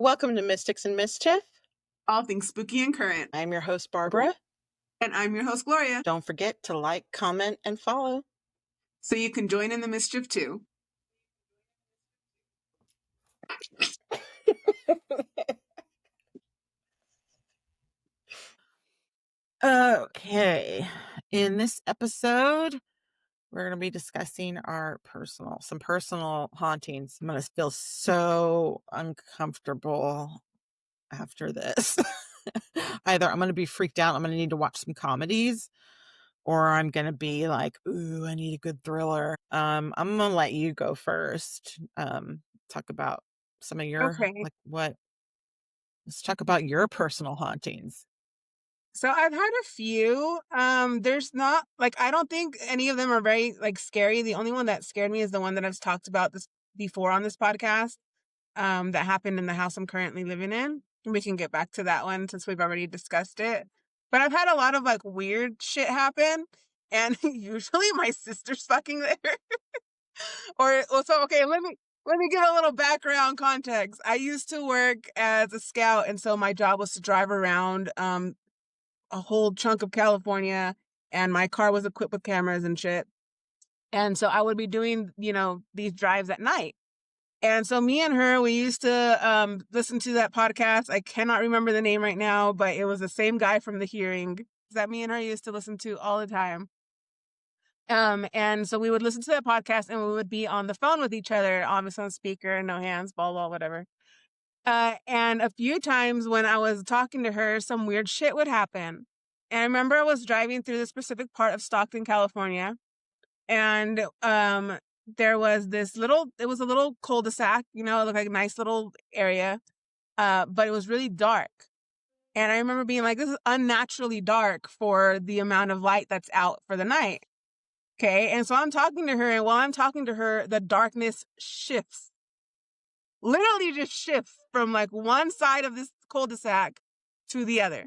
Welcome to Mystics and Mischief. All things spooky and current. I'm your host, Barbara. And I'm your host, Gloria. Don't forget to like, comment, and follow. So you can join in the mischief too. Okay. In this episode, we're going to be discussing some personal hauntings. I'm going to feel so uncomfortable after this. Either I'm going to be freaked out, I'm going to need to watch some comedies, or I'm going to be like, ooh, I need a good thriller. I'm going to let you go first. Talk about some of your, let's talk about your personal hauntings. So I've had a few. There's not, I don't think any of them are very, scary. The only one that scared me is the one that I've talked about this before on this podcast, that happened in the house I'm currently living in. We can get back to that one since we've already discussed it. But I've had a lot of, weird shit happen, and usually my sister's fucking there. Okay, let me give a little background context. I used to work as a scout, and so my job was to drive around a whole chunk of California, and my car was equipped with cameras and shit. And so I would be doing, these drives at night. And so me and her, we used to listen to that podcast. I cannot remember the name right now, but it was the same guy from The Hearing that me and her used to listen to all the time. And so we would listen to that podcast, and we would be on the phone with each other, obviously on speaker, no hands, blah, blah, whatever. And a few times when I was talking to her, some weird shit would happen. And I remember I was driving through this specific part of Stockton, California, and there was it was a little cul-de-sac, it looked like a nice little area, but it was really dark. And I remember being like, this is unnaturally dark for the amount of light that's out for the night. Okay, and so I'm talking to her, and while I'm talking to her, the darkness shifts. Literally just shifts from one side of this cul-de-sac to the other.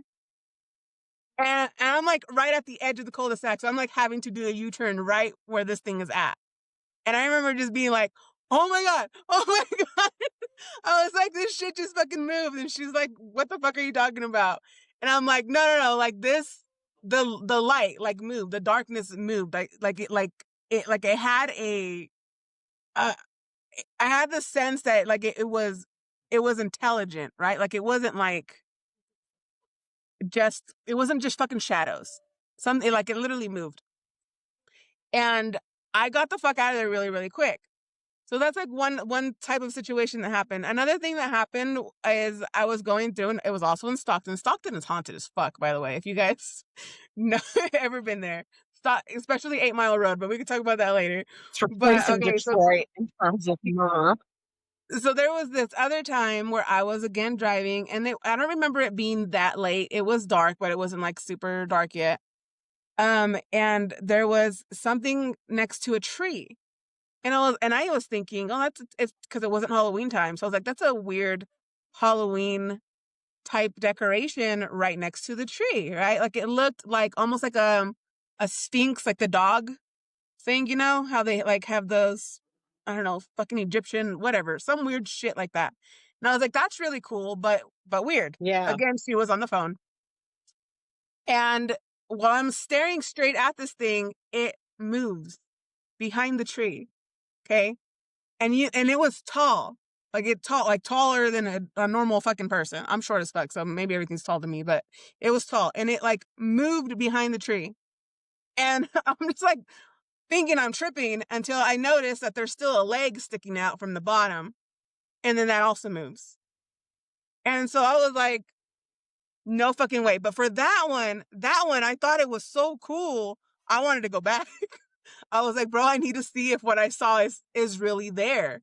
And I'm right at the edge of the cul-de-sac, so I'm having to do a U-turn right where this thing is at. And I remember just being like, oh my God. I was like, this shit just fucking moved. And she's like, what the fuck are you talking about? And I'm like, no, the light moved, the darkness moved, it had I had the sense that it was intelligent, right? It wasn't it wasn't just fucking shadows. It literally moved. And I got the fuck out of there really, really quick. So that's one type of situation that happened. Another thing that happened is I was going through, and it was also in Stockton. Stockton is haunted as fuck, by the way, if you guys know ever been there. Especially 8 Mile Road, but we can talk about that later. It's replacing Detroit in terms of murder. So there was this other time where I was again driving, and I don't remember it being that late. It was dark, but it wasn't super dark yet. And there was something next to a tree. And I was thinking, oh, it's because it wasn't Halloween time. So I was like, that's a weird Halloween type decoration right next to the tree, right? It looked almost like a sphinx, like the dog thing, how they have those, I don't know, fucking Egyptian, whatever, some weird shit like that. And I was like, that's really cool, but weird. Yeah. Again, she was on the phone. And while I'm staring straight at this thing, it moves behind the tree. Okay. And it was tall, taller than a normal fucking person. I'm short as fuck, so maybe everything's tall to me, but it was tall, and it moved behind the tree. And I'm just thinking I'm tripping until I notice that there's still a leg sticking out from the bottom, and then that also moves. And so I was like, no fucking way. But for that one, I thought it was so cool, I wanted to go back. I was like, bro, I need to see if what I saw is really there.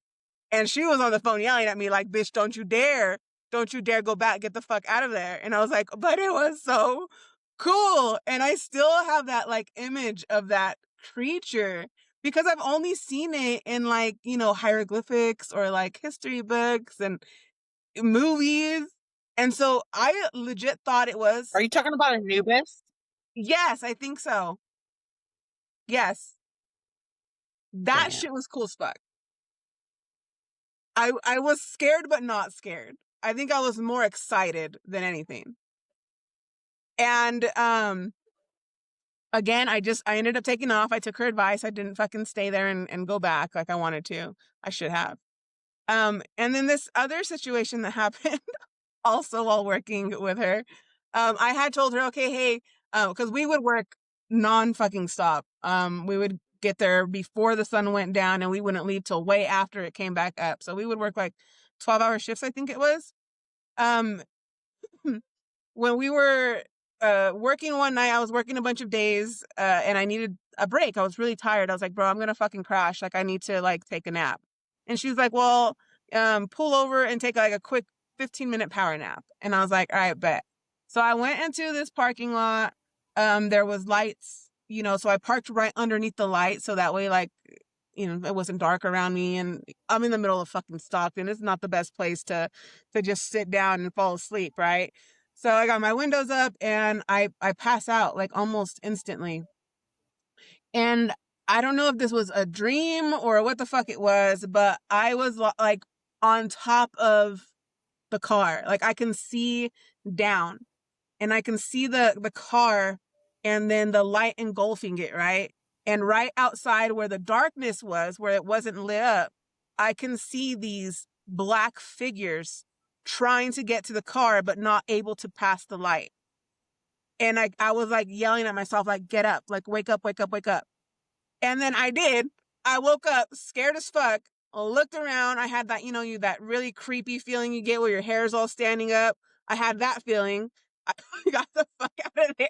And she was on the phone yelling at me like, bitch, don't you dare go back, get the fuck out of there. And I was like, but it was so cool. And I still have that image of that creature because I've only seen it in hieroglyphics or history books and movies. And so I legit thought it was. Are you talking about Anubis? Yes, I think so. Yes. That shit was cool as fuck. I was scared, but not scared. I think I was more excited than anything. And again, I ended up taking off. I took her advice. I didn't fucking stay there and go back like I wanted to. I should have. And then this other situation that happened also while working with her, I had told her, okay, hey, because we would work non fucking stop. We would get there before the sun went down and we wouldn't leave till way after it came back up. So we would work like 12-hour shifts, I think it was. Um, when we were working one night, I was working a bunch of days and I needed a break. I was really tired. I was like, bro, I'm going to fucking crash. Like, I need to like take a nap. And she's like, well, pull over and take like a quick 15-minute power nap. And I was like, all right, bet. So I went into this parking lot. There was lights, you know, so I parked right underneath the light. So that way, like, you know, it wasn't dark around me, and I'm in the middle of fucking Stockton. It's not the best place to just sit down and fall asleep, right? So I got my windows up and I pass out like almost instantly. And I don't know if this was a dream or what the fuck it was, but I was like on top of the car. Like I can see down and I can see the car and then the light engulfing it, right? And right outside where the darkness was, where it wasn't lit up, I can see these black figures trying to get to the car but not able to pass the light. And I was like yelling at myself, like, get up, like, wake up, wake up, wake up. And then I did. I woke up scared as fuck, looked around. I had that, you know, that really creepy feeling you get where your hair's all standing up. I had that feeling. I got the fuck out of there.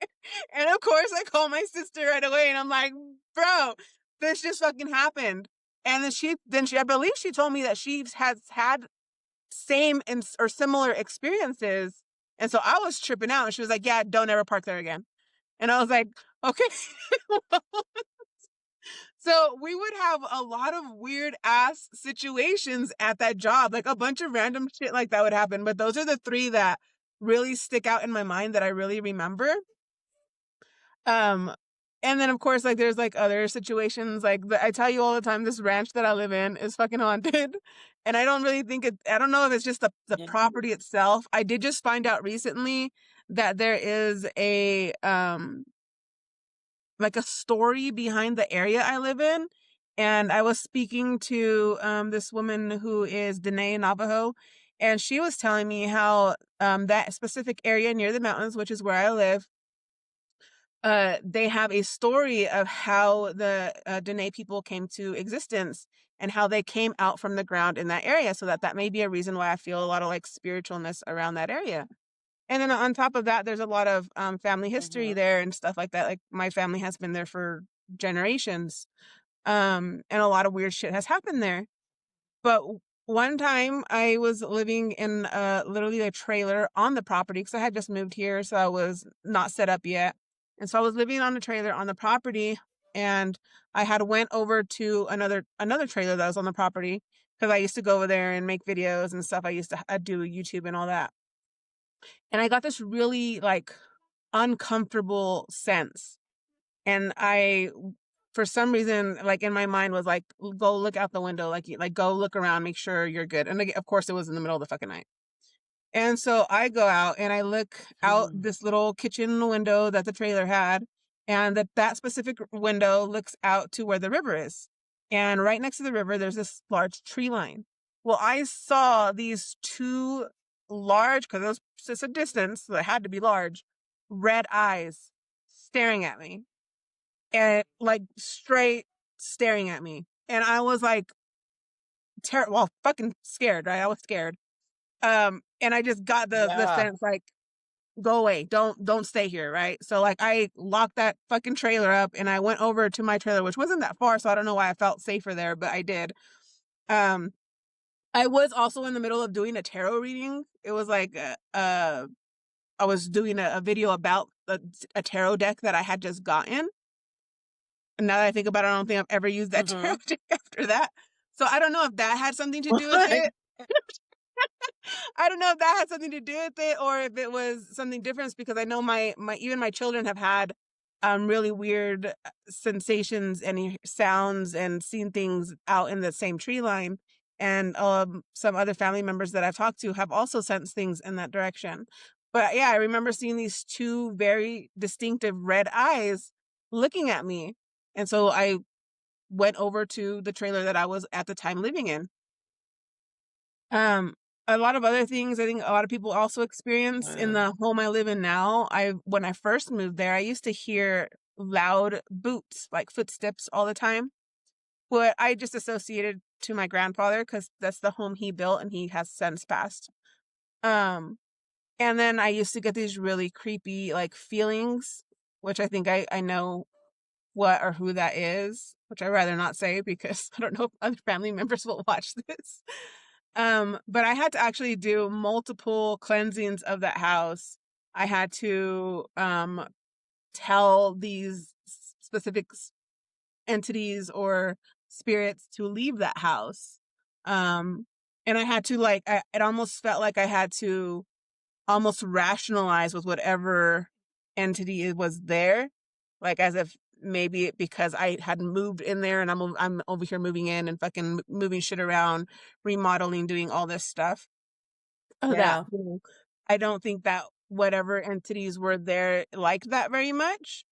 And of course, I called my sister right away and I'm like, bro, this just fucking happened. And then she, I believe she told me that she has had same or similar experiences. And so I was tripping out and she was like, yeah, don't ever park there again. And I was like, okay. So we would have a lot of weird ass situations at that job, like a bunch of random shit like that would happen. But those are the three that really stick out in my mind that I really remember. Um, and then of course, like there's like other situations, like I tell you all the time, this ranch that I live in is fucking haunted. And I don't really think I don't know if it's just the Yeah. property itself. I did just find out recently that there is a like a story behind the area I live in. And I was speaking to this woman who is Dene Navajo, and she was telling me how that specific area near the mountains, which is where I live, they have a story of how the Dene people came to existence and how they came out from the ground in that area. So that may be a reason why I feel a lot of like spiritualness around that area. And then on top of that, there's a lot of family history Mhm. there and stuff like that. Like my family has been there for generations. And a lot of weird shit has happened there. But one time I was living in literally a trailer on the property because I had just moved here, so I was not set up yet. And so I was living on a trailer on the property, and I had went over to another trailer that was on the property because I used to go over there and make videos and stuff. I used to do YouTube and all that. And I got this really like uncomfortable sense. And for some reason, like in my mind was like, go look out the window, like go look around, make sure you're good. And of course it was in the middle of the fucking night. And so I go out and I look out Mhm. this little kitchen window that the trailer had, and that specific window looks out to where the river is. And right next to the river, there's this large tree line. Well, I saw these two large, because it was just a distance, so it had to be large, red eyes staring at me and like straight staring at me. And I was like, well, fucking scared, right? I was scared. And I just got the Yeah. sense like, go away, don't stay here, right? So like I locked that fucking trailer up and I went over to my trailer, which wasn't that far, so I don't know why I felt safer there, but I did. Um, I was also in the middle of doing a tarot reading. It was like I was doing a video about a tarot deck that I had just gotten. And now that I think about it, I don't think I've ever used that tarot Mhm. deck after that. So I don't know if that had something to do with What? it. I don't know if that had something to do with it or if it was something different because I know my even my children have had really weird sensations and sounds and seen things out in the same tree line. and some other family members that I've talked to have also sensed things in that direction. But yeah, I remember seeing these two very distinctive red eyes looking at me. And so I went over to the trailer that I was at the time living in. Um, a lot of other things I think a lot of people also experience in Uh, the home I live in now. When I first moved there, I used to hear loud boots, like footsteps all the time. But I just associated to my grandfather because that's the home he built and he has since passed. Um, and then I used to get these really creepy like feelings, which I think I know what or who that is, which I'd rather not say because I don't know if other family members will watch this. But I had to actually do multiple cleansings of that house. I had to tell these specific entities or spirits to leave that house. And I had to it almost felt like I had to almost rationalize with whatever entity it was there, like as if maybe because I had moved in there and I'm over here moving in and fucking moving shit around, remodeling, doing all this stuff. That yeah. I don't think that whatever entities were there liked that very much.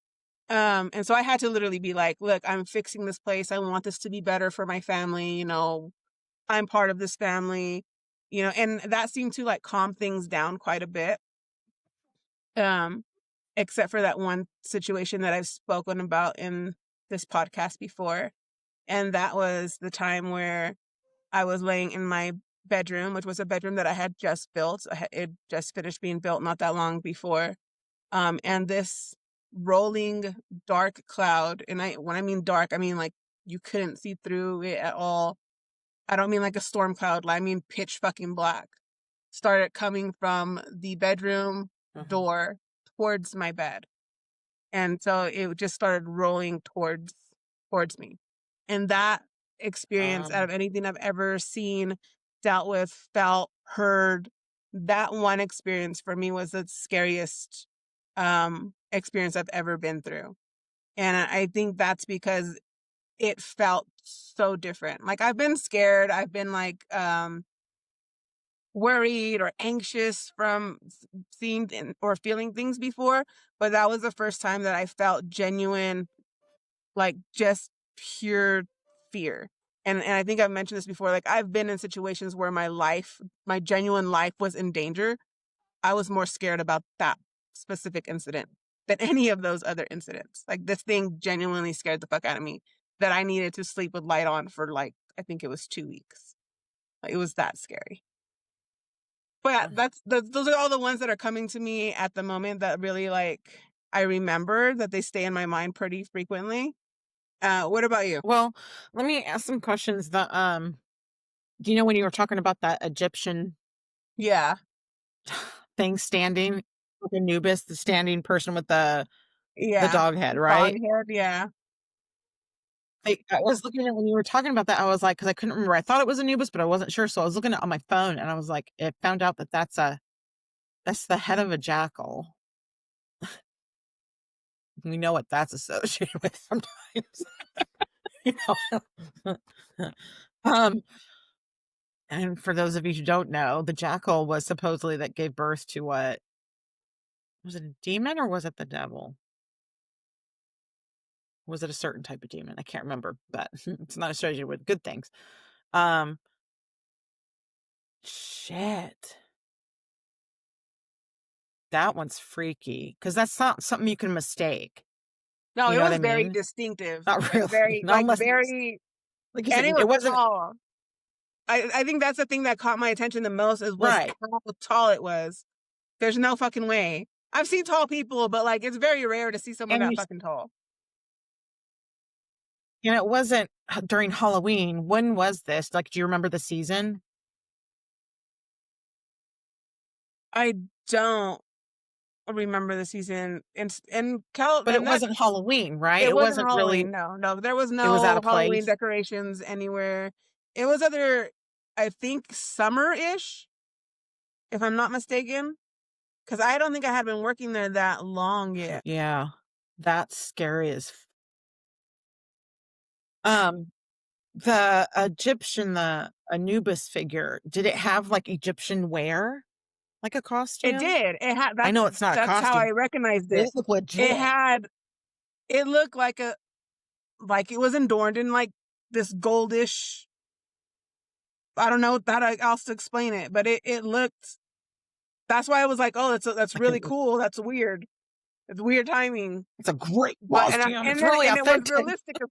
And so I had to literally be like, look, I'm fixing this place. I want this to be better for my family. I'm part of this family, and that seemed to like calm things down quite a bit. Um, except for that one situation that I've spoken about in this podcast before. And that was the time where I was laying in my bedroom, which was a bedroom that I had just built. It just finished being built not that long before. And this rolling dark cloud, and when I mean dark, I mean like you couldn't see through it at all. I don't mean like a storm cloud, I mean pitch fucking black. Started coming from the bedroom Mhm. door towards my bed. And so it just started rolling towards me. And that experience out Um, of anything I've ever seen, dealt with, felt, heard, that one experience for me was the scariest experience I've ever been through. And I think that's because it felt so different. Like I've been scared, I've been like worried or anxious from seeing or feeling things before, but that was the first time that I felt genuine, like just pure fear. And I think I've mentioned this before. Like I've been in situations where my genuine life was in danger. I was more scared about that specific incident than any of those other incidents. Like this thing genuinely scared the fuck out of me that I needed to sleep with light on for like I think it was 2 weeks. Like, it was that scary. But yeah, those are all the ones that are coming to me at the moment that really like I remember that they stay in my mind pretty frequently. What about you? well, let me ask some questions. Do you know when you were talking about that Egyptian Yeah, thing standing, like Anubis, the standing person with the yeah. dog head, Dog right? head, yeah. I was looking at when you were talking about that, I was like, because I couldn't remember. I thought it was Anubis, but I wasn't sure. So I was looking at on my phone and I was like, it found out that that's the head of a jackal. We know what that's associated with sometimes. you know. um, and for those of you who don't know, the jackal was supposedly that gave birth to what was it, a demon or was it the devil? Was it a certain type of demon? I can't remember, but it's not associated with good things. Um, shit. That one's freaky because that's not something you can mistake. No, You it know what was I very mean? distinctive, Not like really. very, Not like unless it's very, like you and said, it was it wasn't tall. I think that's the thing that caught my attention the most was right. how tall it was. There's no fucking way. I've seen tall people, but like it's very rare to see someone And that fucking tall. it wasn't during Halloween. When was this? Like, do you remember the season? I don't remember the season in Cal But it and that wasn't Halloween, right? it It wasn't wasn't Halloween. really No, no, there was it was out no of Halloween place. decorations anywhere. It was either I think summer-ish, if I'm not mistaken, because I don't think I had been working there that long yet. Yeah. That's scary as um the Egyptian, the Anubis figure, did it have, like, Egyptian wear? Like a It costume? did. It had I know it's not a that's how I costume. recognized It it. looked It legit. had it looked like it was adorned in, like, this goldish, I don't know how else to explain it, but it looked, that's why I was like, "Oh, that's Like, really cool. That's weird. It's weird timing." it's a great But costume, it's and then really and it was authentic. realistic as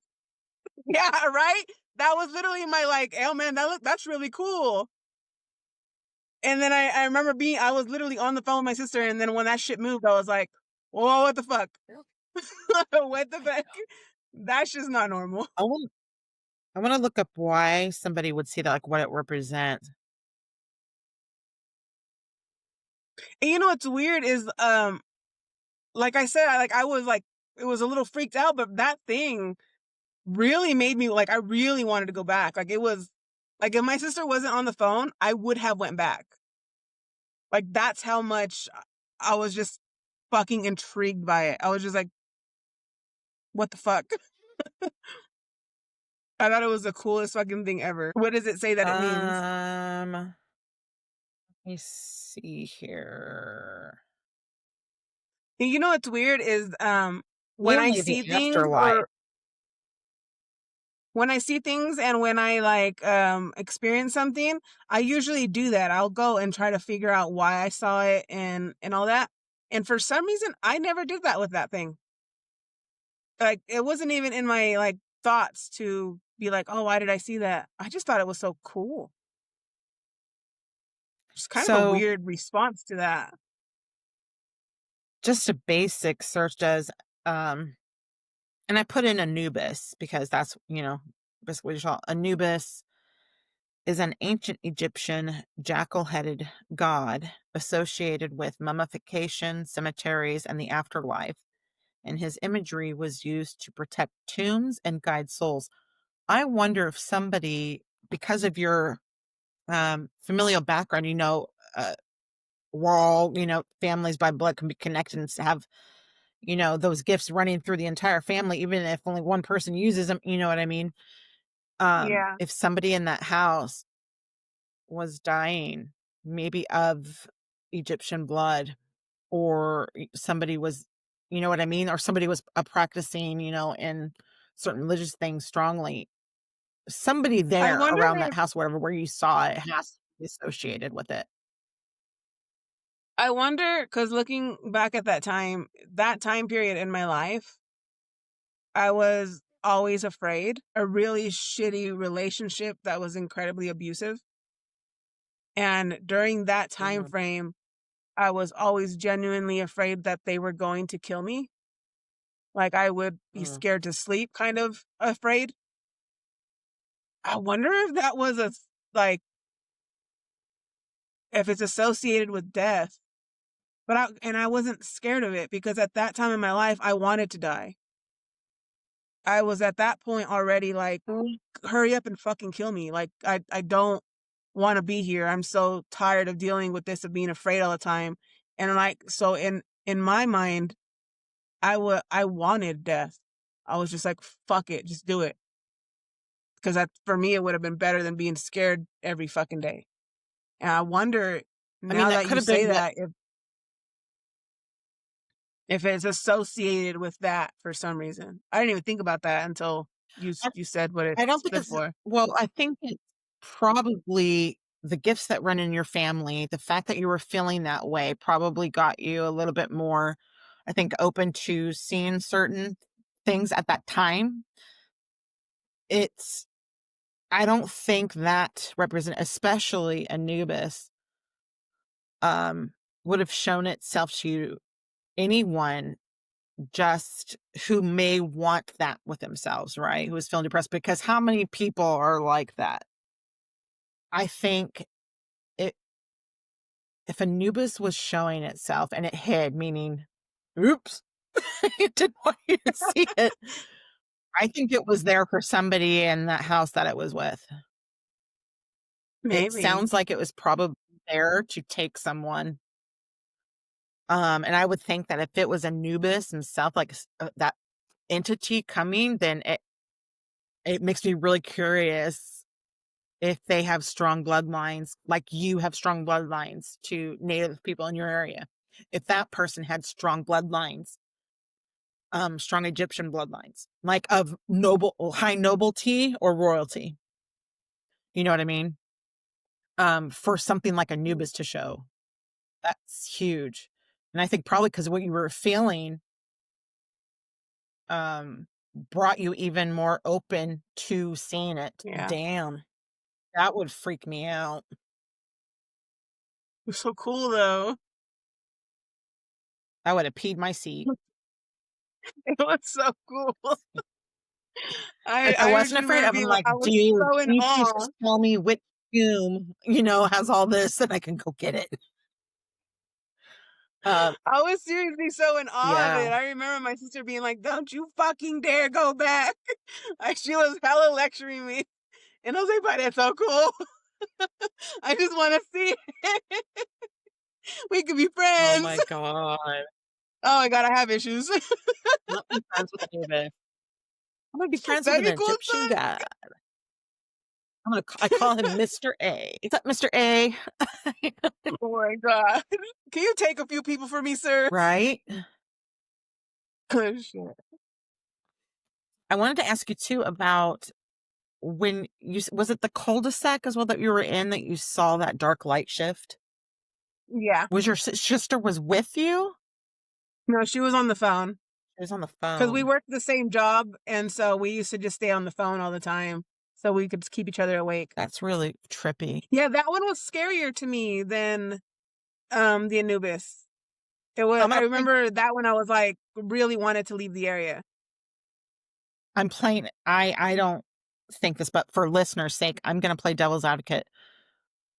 yeah, right? That was literally my, like, "Oh, man, that's really cool." And then I remember I was literally on the phone with my sister, and then when that shit moved, I was like, "Whoa, what the fuck? What the fuck? That's just not normal." I wanna I wanna look up why somebody would see that, like, what it represents. And you know what's weird is, like I said, I was like, it was a little freaked out, but that thing really made me like, I really wanted to go back. Like, it was like, if my sister wasn't on the phone, I would have went back. Like, that's how much I was just fucking intrigued by it. I was just like, "What the fuck?" I thought it was the coolest fucking thing ever. What does it say that it means? Let me see here. And you know what's weird is, when I Mainly the see things afterlife. or when I see things and when I, like, experience something, I usually do that. I'll go and try to figure out why I saw it and all that. And for some reason, I never did that with that thing. Like, it wasn't even in my, like, thoughts to be like, "Oh, why did I see that?" I just thought it was so cool. It's kind of a So, weird response to that. just a basic search does, um and I put in Anubis because that's, basically what you saw. Anubis is an ancient Egyptian jackal-headed god associated with mummification, cemeteries, and the afterlife, and his imagery was used to protect tombs and guide souls. I wonder if somebody, because of your, familial background, we're all, families by blood can be connected and have, those gifts running through the entire family, even if only one person uses them, you know what I mean? Yeah. If somebody in that house was dying, maybe of Egyptian blood, or somebody was, you know what I mean? Or somebody was practicing, in certain religious things strongly. Somebody I there wonder around that if house, whatever, where you saw it has to be associated with it. I wonder, because looking back at that time period in my life, I was always afraid. A really shitty relationship that was incredibly abusive. And during that time Mhm. frame, I was always genuinely afraid that they were going to kill me. Like, I would be Mm. scared to sleep, kind of afraid. I wonder if that was like, if it's associated with death. But I wasn't scared of it because at that time in my life, I wanted to die. I was at that point already like, Mm. hurry up and fucking kill me. Like, I don't want to be here. I'm so tired of dealing with this, of being afraid all the time. And like, so in my mind, I wanted death. I was just like, fuck it, just do it. Because that, for me, it would have been better than being scared every fucking day. And I wonder, I mean, now that that could you have say been what that, if it's associated with that for some reason. I didn't even think about that until you said what it I don't think stood it's, for. well, I think it's probably the gifts that run in your family, the fact that you were feeling that way probably got you a little bit more, I think, open to seeing certain things at that time. It's I don't think that represent, especially Anubis, um, would have shown itself to anyone just who may want that with themselves, right? Who is feeling depressed, because how many people are like that? I think it if Anubis was showing itself and it hid, meaning, oops, it didn't want you to see it. I think it was there for somebody in that house that it was with. It Maybe. sounds like it was probably there to take someone. And I would think that if it was Anubis himself, like that entity coming, then it makes me really curious if they have strong bloodlines, like you have strong bloodlines to native people in your area. If that person had strong bloodlines, strong Egyptian bloodlines, like of noble, high nobility or royalty. You know what I mean? For something like Anubis to show, that's huge. And I think probably because what you were feeling, um, brought you even more open to seeing it. Yeah. Damn, that would freak me out. It was so cool though. I would have peed my seat. It was so cool. If I I wasn't just afraid remember of him, being like, like, I was dude, so can in you please awe. just tell me which tomb, has all this and I can go get it. Um, I was seriously so in awe of yeah. it. I remember my sister being like, "Don't you fucking dare go back!" Like she was hella lecturing me, and I was like, "But it's so cool. I just want to see it. We could be Oh friends." my god. Oh my god, I have issues. I'm not be friends with Anubis. I'm gonna be friends with That'd an be cool as Egyptian fuck. guy. I call him Mr. A. What's up, Mr. A? Oh my god. Can you take a few people for me, sir? Right? Oh, shit. I wanted to ask you too about when was it the cul-de-sac as well that you were in that you saw that dark light shift? Yeah. Was your sister was with you? No, she was on the phone She was on the because we phone. worked the same job, and so we used to just stay on the phone all the time so we could keep each other awake. That's really trippy. Yeah, that one was scarier to me than the Anubis. It was I'm I gonna play remember that one I was like really wanted to leave the area. I'm playing I don't think this, but for listeners' sake, I'm gonna play devil's advocate.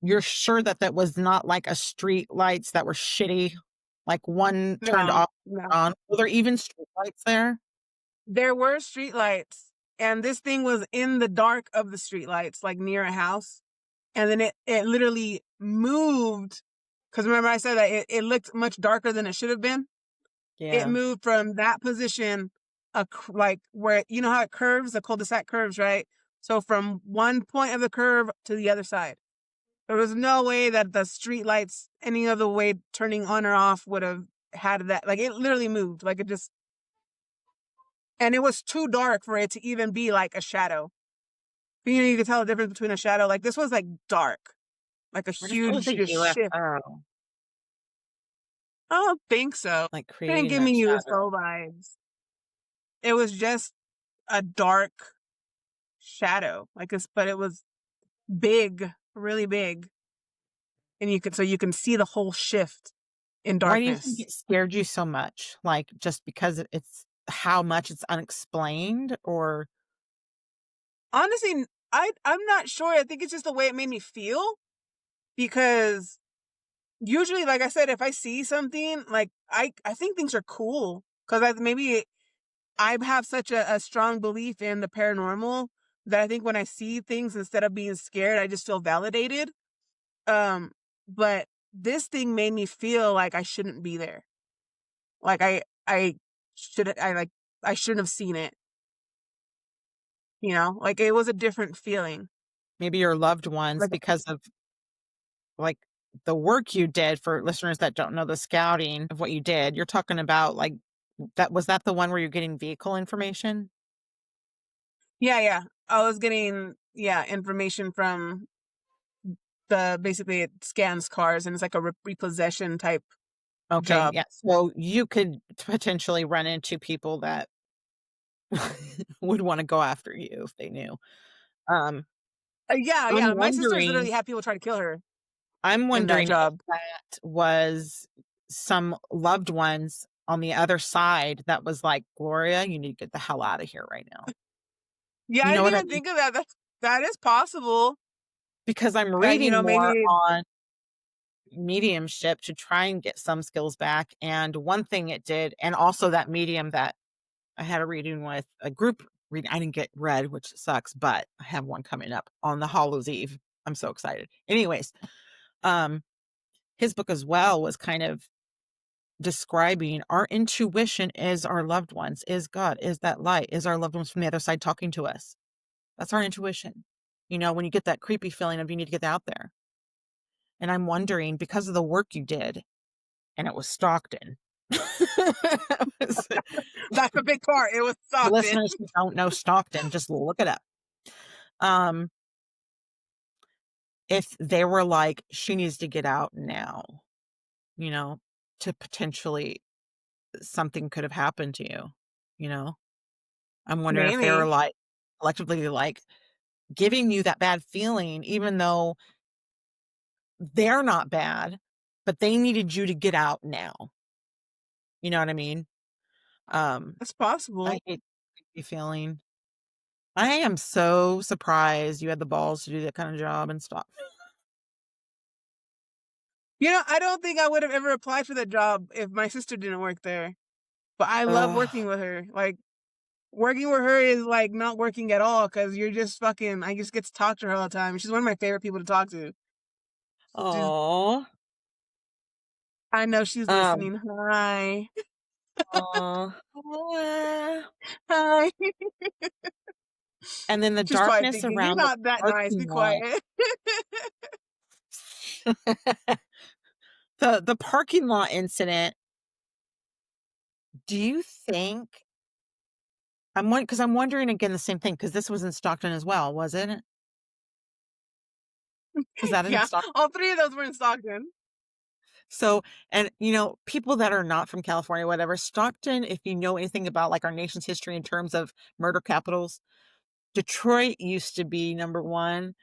You're sure that that was not like a street lights that were shitty, like one turned No, off no. on? Were there even street lights there? There were streetlights, and this thing was in the dark of the streetlights, like near a house. And then it literally moved. Because remember, I said that it looked much darker than it should have been. It Yeah. moved from that position, like where you know how it curves, the cul-de-sac curves, right? So from one point of the curve to the other side. There was no way that the streetlights, any other way turning on or off, would have had that. Like it literally moved. Like it just, and it was too dark for it to even be like a shadow. You know, you could tell the difference between a shadow. Like this was like dark, like a What if it was huge a just shift. UFO, I don't think so. like, It didn't creating give that me shadow? UFO vibes. It was just a dark shadow, like this, but it was big, really big, and you can see the whole shift in Why do you think darkness. it scared you so much? Like, just because it's how much it's unexplained, or Honestly, I'm not sure. I think it's just the way it made me feel because usually, like I said, if I see something, like I think things are cool because maybe I have such a strong belief in the paranormal that I think when I see things, instead of being scared, I just feel validated. Um, but this thing made me feel like I shouldn't be there. Like I shouldn't have seen it. You know, like it was a different feeling. maybe your loved ones, Like because of, like, the work you did, for listeners that don't know the scouting of what you did, you're talking about, like, that the one where you're getting vehicle information? yeah, yeah. I was getting information from the basically it scans cars and it's like a repossession type Okay, job. yeah, so you could potentially run into people that would wanna go after you if they knew. Um, Yeah, I'm yeah. My sister's wondering literally had people try to kill her I'm in that wondering if job. that was some loved ones on the other side that was like, "Gloria, you need to get the hell out of here right now." Yeah, You I know didn't what I even mean? think of that. That is possible. Because I'm You reading know, more maybe on mediumship to try and get some skills back, and one thing it did, and also that medium that I had a reading with, a group reading. I didn't get read, which sucks, but I have one coming up on the Hallows Eve. I'm so excited. Anyways, um, his book as well was kind of describing our intuition is our loved ones, is God, is that light, is our loved ones from the other side talking to us. That's our intuition. when you get that creepy feeling of you need to get out there. And I'm wondering, because of the work you did, and it was Stockton. That's a big part. It was For Stockton. listeners who don't know Stockton, just look it up. Um, if they were like, she needs to get out now, you know, to potentially something could have happened to you, you know? I'm wondering if they were Maybe. like collectively like giving you that bad feeling, even though they're not bad, but they needed you to get out now. You know what I mean? Um, That's I possible. hate the feeling. I am so surprised you had the balls to do that kind of job and stuff. I don't think I would have ever applied for that job if my sister didn't work there. But I love Ugh. working with her. Like, working with her is like not working at all because you're just fucking. I just get to talk to her all the time. She's one of my favorite people to talk to. She's, Aw. I know she's Um, listening. Hi. aw. Hi. And then the She's probably darkness thinking, you're around the not that nice. Be parking lot. quiet. The parking lot incident, do you think I'm wondering again the same thing because this was in Stockton as well, wasn't it? Was that in Yeah. Stockton? All three of those were in Stockton. So, and people that are not from California, whatever, Stockton, if you know anything about like our nation's history in terms of murder capitals, Detroit used to be number one,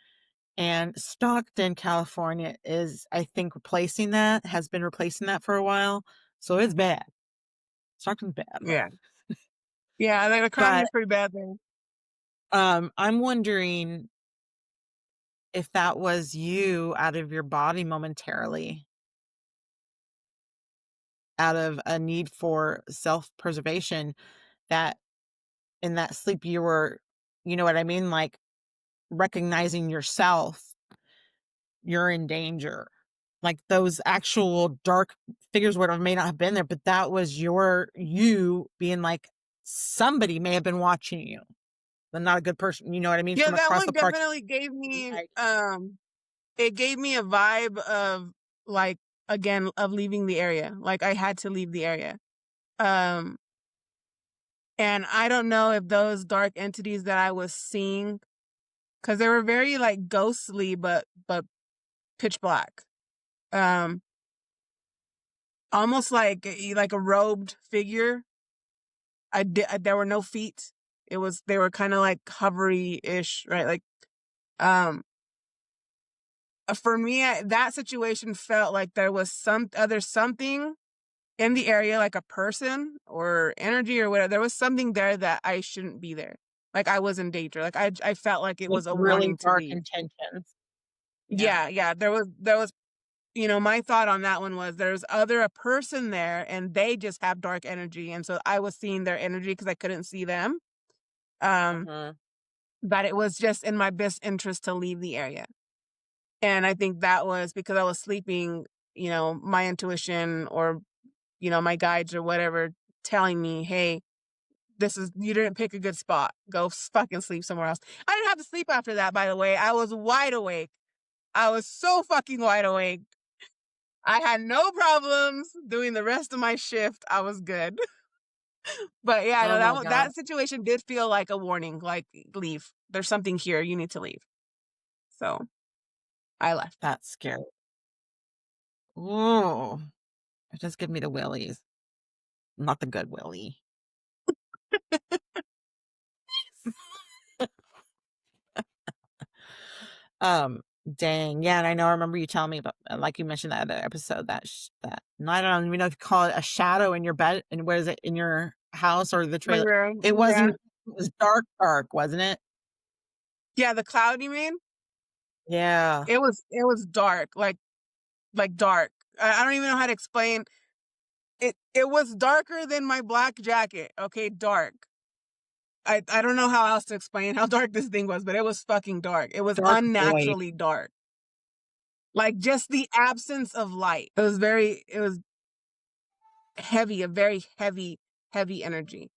and Stockton, California is, I think, has been replacing that for a while. So it's bad. Stockton's bad. Yeah. Yeah. The crime But is pretty bad there. I'm wondering if that was you out of your body momentarily, out of a need for self-preservation, that in that sleep you were, you know what I mean? Like recognizing yourself, you're in danger. Like those actual dark figures would have may not have been there, but that was you being like, somebody may have been watching you. But not a good person. You know what I mean? Yeah. From That across one the park. definitely gave me, Like, it gave me a vibe of like, again, of leaving the area. Like I had to leave the area. Um, and I don't know if those dark entities that I was seeing, because they were very like ghostly, but pitch black. Um, Almost like a robed figure. There were no feet. They were kind of like hovery ish, right? Like, um, for me, that situation felt like there was something in the area, like a person or energy or whatever. There was something there that I shouldn't be there. Like I was in danger. Like I felt like it with was a really warning to dark leave. intentions. Yeah. Yeah, yeah. There was my thought on that one was there's other a person there and they just have dark energy. And so I was seeing their energy because I couldn't see them. Um, Uh-huh. but it was just in my best interest to leave the area. And I think that was because I was sleeping, my intuition or, my guides or whatever telling me, hey, you didn't pick a good spot. Go fucking sleep somewhere else. I didn't have to sleep after that, by the way. I was wide awake. I was so fucking wide awake. I had no problems doing the rest of my shift. I was good. But yeah, no, Oh my God. that situation did feel like a warning, like leave. There's something here. You need to leave. So I left. That's scary. Oh, it just give me the willies. Not the good willy. Um, Dang. Yeah, and I remember you telling me about, like you mentioned that other episode, that I don't even know if you call it a shadow in your bed, and where is it in your house or the My trailer? room. It Yeah. wasn't, it was dark, dark, wasn't it? Yeah, the cloud you mean? Yeah. It was dark, like dark. I don't even know how to explain. It was darker than my black jacket. Okay, dark. I don't know how else to explain how dark this thing was, but it was fucking dark. It was Dark void. unnaturally dark. Like just the absence of light. It was heavy, a very heavy, heavy energy.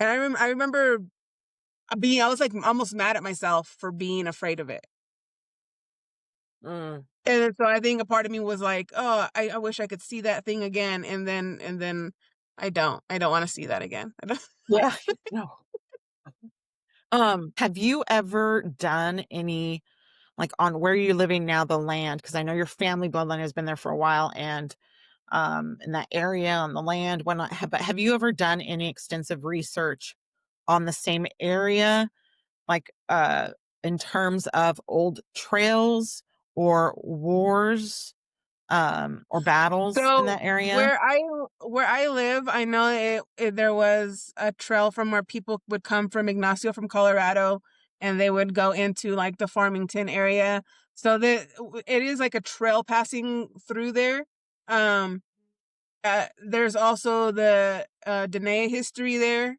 And I remember I was like almost mad at myself for being afraid of it. Mm. And so I think a part of me was like, oh, I wish I could see that thing again. And then I don't want to see that again. I don't. Yeah. No. Have you ever done any, like, on where you're living now, the land? Because I know your family bloodline has been there for a while, and in that area on the land, whatnot. But have you ever done any extensive research on the same area, like in terms of old trails or wars, or battles in So that area? where I live, I know there was a trail from where people would come from Ignacio from Colorado, and they would go into like the Farmington area. So it is like a trail passing through there. Um, there's also the Dene history there.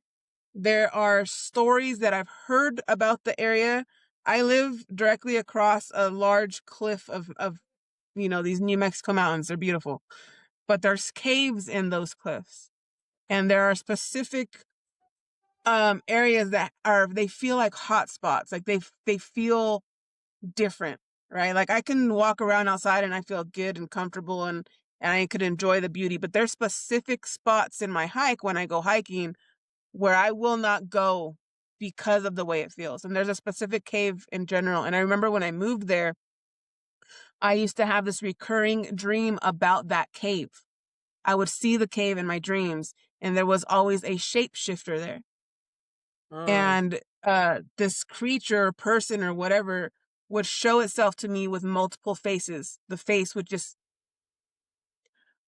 There are stories that I've heard about the area. I live directly across a large cliff of these New Mexico mountains. They're beautiful, but there's caves in those cliffs, and there are specific areas that are they feel like hot spots, like they feel different, right? Like I can walk around outside and I feel good and comfortable, and I could enjoy the beauty, but there's specific spots in my hike when I go hiking where I will not go because of the way it feels. And there's a specific cave in general, and I remember when I moved there, I used to have this recurring dream about that cave. I would see the cave in my dreams, and there was always a shapeshifter there. Mm. And this creature, person, or whatever would show itself to me with multiple faces. The face would just,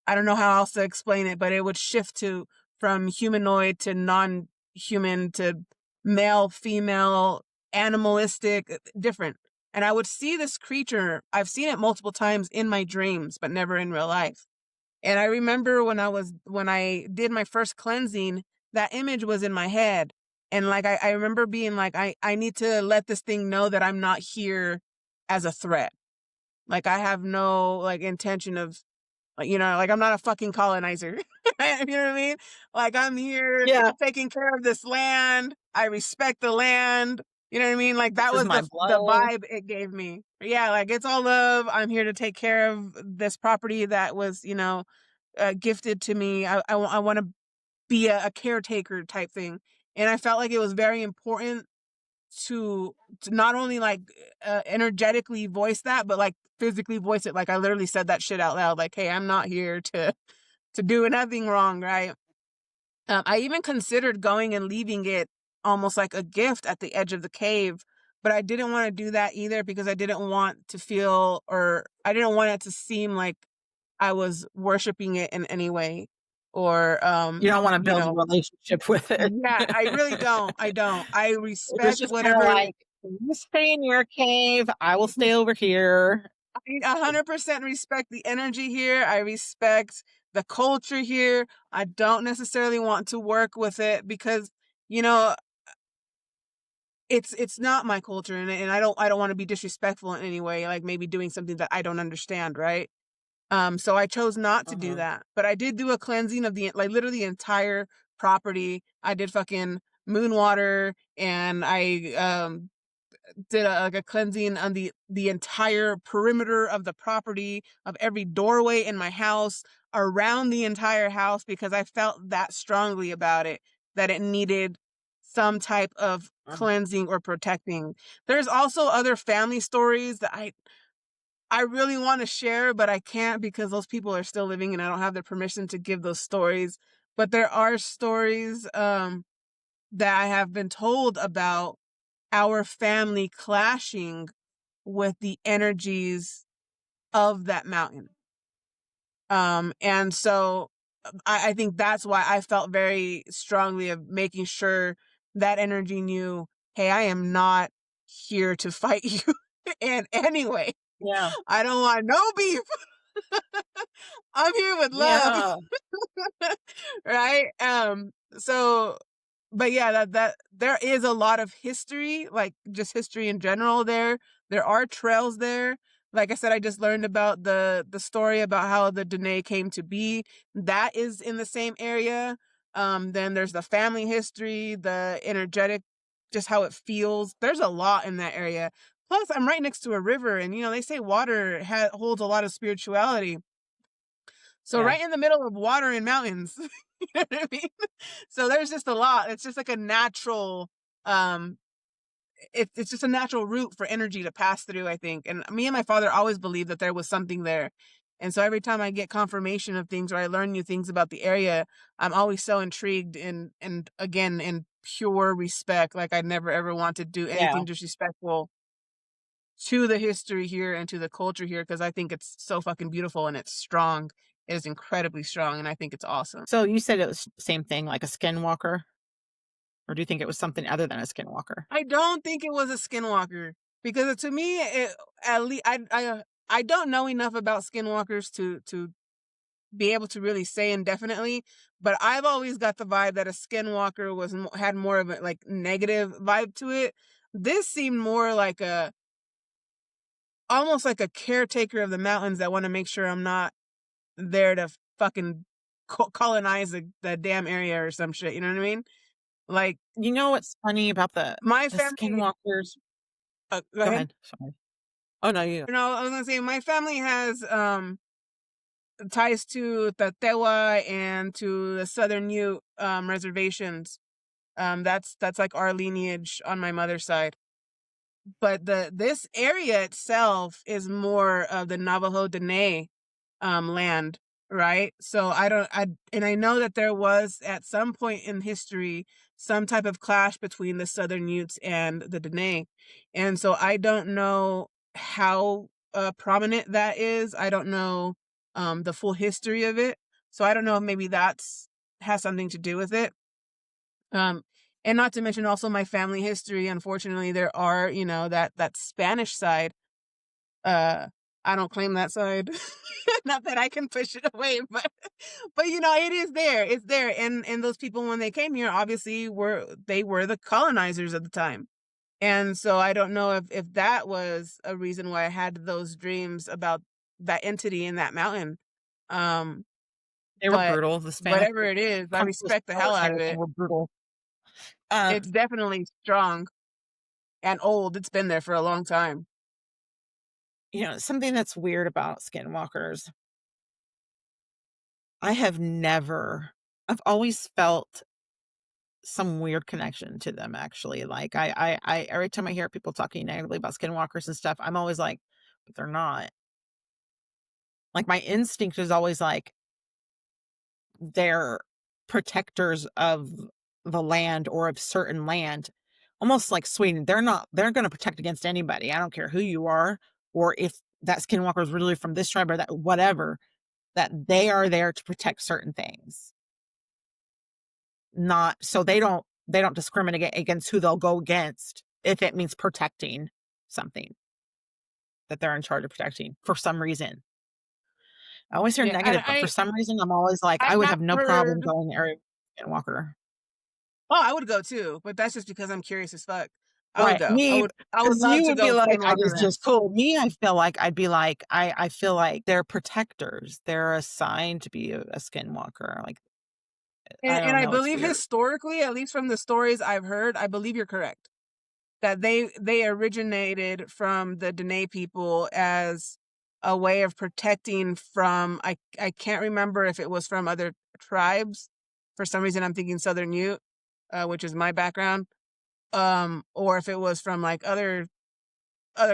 I don't know how else to explain it, but it would shift to from humanoid to non-human to male, female, animalistic, different. And I would see this creature. I've seen it multiple times in my dreams, but never in real life. And I remember when I did my first cleansing, that image was in my head. And like I remember being like, I need to let this thing know that I'm not here as a threat. Like I have no like intention of like, like I'm not a fucking colonizer. You know what I mean? Like I'm here Yeah, taking care of this land. I respect the land. You know what I mean? Like this that is was my the blood. vibe it gave me. Yeah, like it's all love. I'm here to take care of this property that was, gifted to me. I want to be a caretaker type thing. And I felt like it was very important to not only like energetically voice that, but like physically voice it. Like I literally said that shit out loud. Like, hey, I'm not here to do nothing wrong, right? I even considered going and leaving it almost like a gift at the edge of the cave, but I didn't want to do that either because I didn't want to feel or I didn't want it to seem like I was worshiping it in any way or You don't want to build a relationship with it. yeah, I really don't. I don't. I It was respect just kind of whatever. like, you stay in your cave, I will stay over here. I 100% respect the energy here. I respect the culture here. I don't necessarily want to work with it because, you know, it's not my culture, and I don't want to be disrespectful in any way, like maybe doing something that I don't understand, right? So I chose not to do Uh-huh. that. But I did do a cleansing of the like literally the entire property. I did fucking moon water and I did like a cleansing on the entire perimeter of the property, of every doorway in my house, around the entire house because I felt that strongly about it that it needed some type of Uh, cleansing or protecting. There's also other family stories that I really want to share, but I can't because those people are still living and I don't have their permission to give those stories. But there are stories that I have been told about our family clashing with the energies of that mountain. And so I think that's why I felt very strongly of making sure that energy knew, hey, I am not here to fight you in any way. yeah, I don't want no beef. I'm here with love. yeah, Right? So but yeah, that there is a lot of history, like just history in general there. There are trails there. Like I said, I just learned about the story about how the Dene came to be. That is in the same area. Then there's the family history, the energetic just how it feels. There's a lot in that area. Plus, I'm right next to a river, and they say water holds a lot of spirituality. So Yeah. right in the middle of water and mountains, you know what I mean? So there's just a lot. It's just like a natural, um, it's just a natural route for energy to pass through, I think. And me and my father always believed that there was something there. And so every time I get confirmation of things or I learn new things about the area, I'm always so intrigued and again in pure respect. Like I never ever want to do Yeah. anything disrespectful to the history here and to the culture here because I think it's so fucking beautiful and it's strong. It is incredibly strong and I think it's awesome. So you said it was same thing, like a skinwalker, or do you think it was something other than a skinwalker? I don't think it was a skinwalker because to me, at least I don't know enough about skinwalkers to be able to really say indefinitely. But I've always got the vibe that a skinwalker had more of a like negative vibe to it. This seemed more like a almost like a caretaker of the mountains that want to make sure I'm not there to fucking colonize the damn area or some shit. You know what I mean? Like You know what's funny about my the family. skinwalkers? Go Go ahead. ahead. Sorry. Oh no, you. I was gonna say my family has ties to the Tewa and to the Southern Ute reservations. That's like our lineage on my mother's side. But this area itself is more of the Navajo Dene land, right? So I know that there was at some point in history some type of clash between the Southern Utes and the Dene, and so I don't know how prominent that is. I don't know the full history of it, so I don't know if maybe that's has something to do with it. Um, and not to mention also my family history. Unfortunately, there are that Spanish side. uh, I don't claim that side. Not that I can push it away, but it is there. It's there. And those people when they came here obviously were the colonizers at the time. And so I don't know if that was a reason why I had those dreams about that entity in that mountain. Um, They were but brutal. The Spanish whatever it is, I conquistadors respect the hell and out of everything it. were brutal. It's Um, definitely strong and old. It's been there for a long time. something that's weird about skinwalkers. I have never. I've always felt some weird connection to them. Actually, like I every time I hear people talking negatively about skinwalkers and stuff, I'm always like, but they're not. Like my instinct is always like they're protectors of the land or of certain land, almost like Sweden. They're going to protect against anybody. I don't care who you are or if that skinwalker is really from this tribe or that whatever, that they are there to protect certain things. Not so they don't discriminate against who they'll go against if it means protecting something that they're in charge of protecting for some reason. I always hear Yeah, and negative, but for some reason I'm always like, I I would have have no problem heard. going there skinwalker. Oh, I would go too, but that's just because I'm curious as fuck. I would Right, go. I me, would. I would because love you to would be go like, "I Skinwalker just Ranch. cool." Me, I feel like I'd be like, I feel like they're protectors. They're assigned to be a skinwalker. Like, I And don't I know, it's believe weird. historically, at least from the stories I've heard, I believe you're correct that they originated from the Dene people as a way of protecting from. I can't remember if it was from other tribes. For some reason, I'm thinking Southern Ute, which is my background, or if it was from like other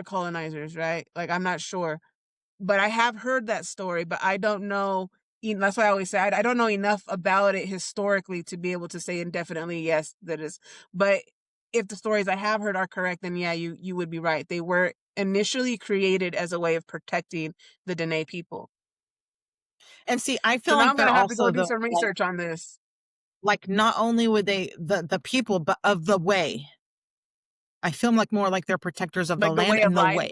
colonizers, right? Like I'm not sure, but I have heard that story, but I don't know. That's why I always say I don't know enough about it historically to be able to say indefinitely yes that is. But if the stories I have heard are correct, then yeah, you would be right. They were initially created as a way of protecting the Dene people. And see, I So feel now like I'm they're gonna have to go also do the some research on this, like not only would they the people, but of the way. I feel like more like they're protectors of the like the land way of and the life. way.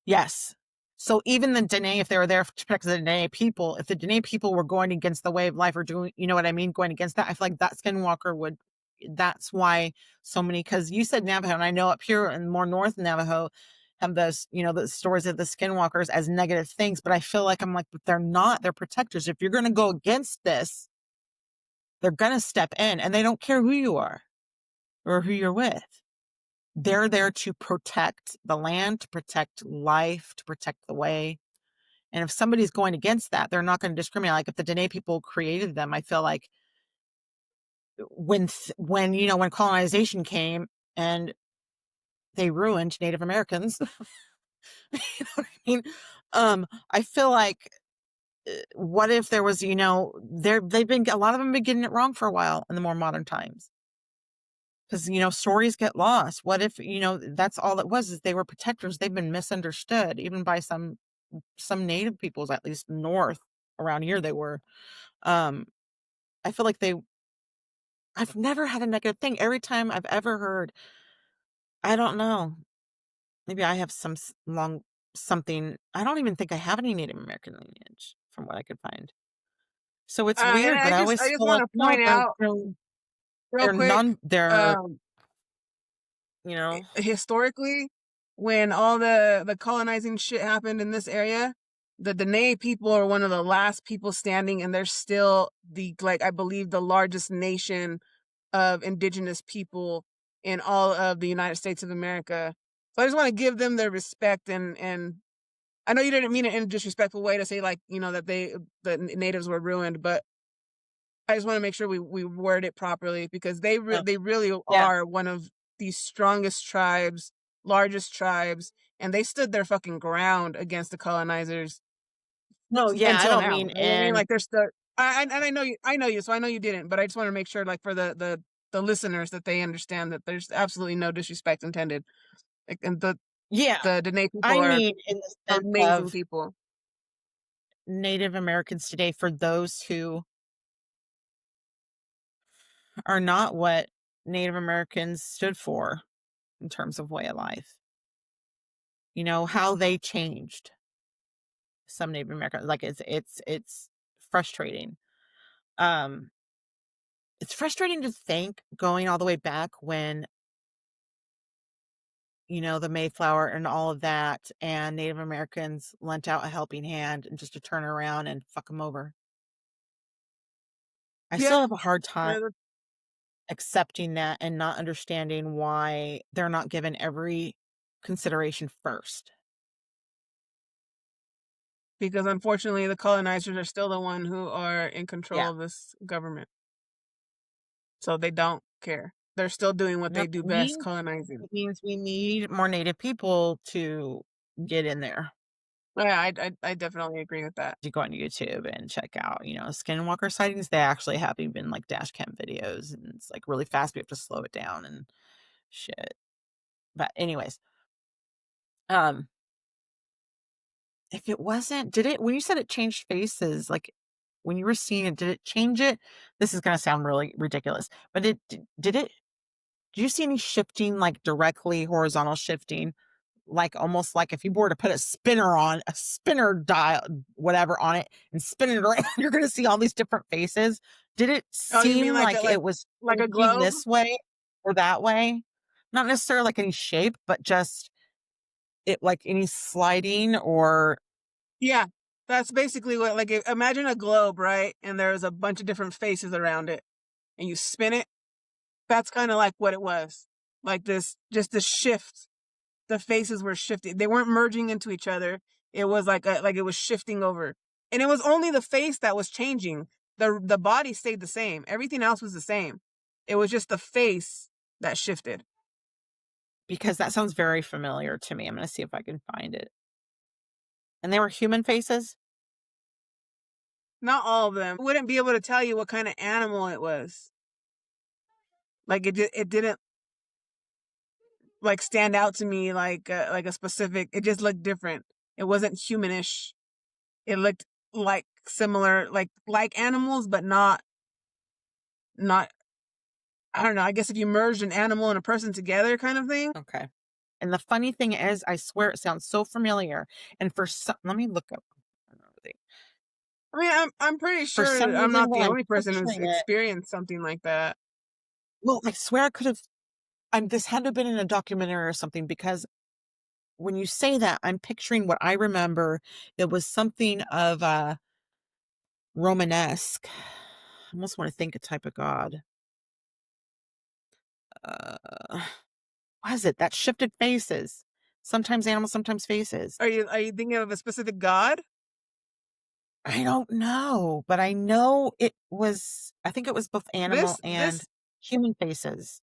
Yes. So even the Dene, if they were there to protect the Dene people, if the Dene people were going against the way of life or doing, you know what I mean, going against that, I feel like that skinwalker would. That's why so many. Because you said Navajo, and I know up here in more north Navajo have those, the stories of the skinwalkers as negative things. But I feel like I'm like, but they're not. They're protectors. If you're going to go against this, they're going to step in, and they don't care who you are. or who you're with. They're there to protect the land, to protect life, to protect the way. And if somebody's going against that, they're not going to discriminate. Like if the Dene people created them, I feel like when when colonization came and they ruined Native Americans, you know what I mean? I feel like what if there was, they've been a lot of them been getting it wrong for a while in the more modern times. Because stories get lost. What if that's all it was, is they were protectors. They've been misunderstood even by some native peoples, at least north around here they were. um I feel like I've never had a negative thing. Every time I've ever heard, I don't know, maybe I have some long something. I don't even think I have any Native American lineage from what I could find. So it's And weird, but I I always just feel want like to no, point they're out they're real they're quick. none. They're Um, you know Historically, when all the colonizing shit happened in this area, the Dene people are one of the last people standing, and they're still the, like, I believe, the largest nation of indigenous people in all of the United States of America. So I just want to give them their respect, and I know you didn't mean it in a disrespectful way to say, like, that the natives were ruined, but I just want to make sure we word it properly, because oh, they really yeah. are one of the strongest tribes, largest tribes, and they stood their fucking ground against the colonizers No, yeah, I until don't now. mean, You know what I mean? and Like, they're still. And I know you, so I know you didn't, but I just want to make sure, like, for the listeners, that they understand that there's absolutely no disrespect intended. Like, and yeah, the Dene people I are mean in the sense amazing of people. Native Americans today, for those who are not what Native Americans stood for in terms of way of life. How they changed some Native Americans. Like it's frustrating. Um, it's frustrating to think, going all the way back when, the Mayflower and all of that, and Native Americans lent out a helping hand, and just to turn around and fuck them over. I still Yeah. have a hard time Yeah, accepting that and not understanding why they're not given every consideration first. because unfortunately the colonizers are still the one who are in control Yeah. of this government. So they don't care. They're still doing what Nope. they do It best, means colonizing. it means we need more Native people to get in there. Yeah, I definitely agree with that. You go on YouTube and check out, skinwalker sightings. They actually have even like dash cam videos, and it's like really fast. We have to slow it down and shit. But anyways, um, if it wasn't, did it, when you said it changed faces, like when you were seeing it, did it change it? This is gonna sound really ridiculous, but did it, did you see any shifting, like directly horizontal shifting? Like almost like if you were to put a spinner dial, whatever on it, and spin it around, you're gonna see all these different faces. Did it Oh, you mean seem like a like it was like a changing globe? this way or that way? Not necessarily like any shape, but just it, like any sliding or Yeah. That's basically what, like, imagine a globe, right? And there's a bunch of different faces around it, and you spin it. That's kind of like what it was. Like, this, just the shift. The faces were shifting. They weren't merging into each other. It was like it was shifting over. And it was only the face that was changing. The body stayed the same. Everything else was the same. It was just the face that shifted. because that sounds very familiar to me. I'm gonna see if I can find it. And they were human faces? Not all of them. I wouldn't be able to tell you what kind of animal it was. Like, it didn't, like, stand out to me like a specific. It just looked different. It wasn't humanish. It looked like similar, like animals, but not. I don't know. I guess if you merged an animal and a person together, kind of thing. Okay. And the funny thing is, I swear it sounds so familiar. And for some, let me look up another thing. I mean, I'm pretty For sure some I'm reason, not when the I'm only person who's picturing it, experienced something like that. well, I swear I could have. This had to have been in a documentary or something, because when you say that, I'm picturing what I remember. It was something of a Romanesque. I almost want to think a type of god. what is it? That shifted faces. Sometimes animals, sometimes faces. Are you thinking of a specific god? I don't know, but I know I think it was both animal This and this human faces.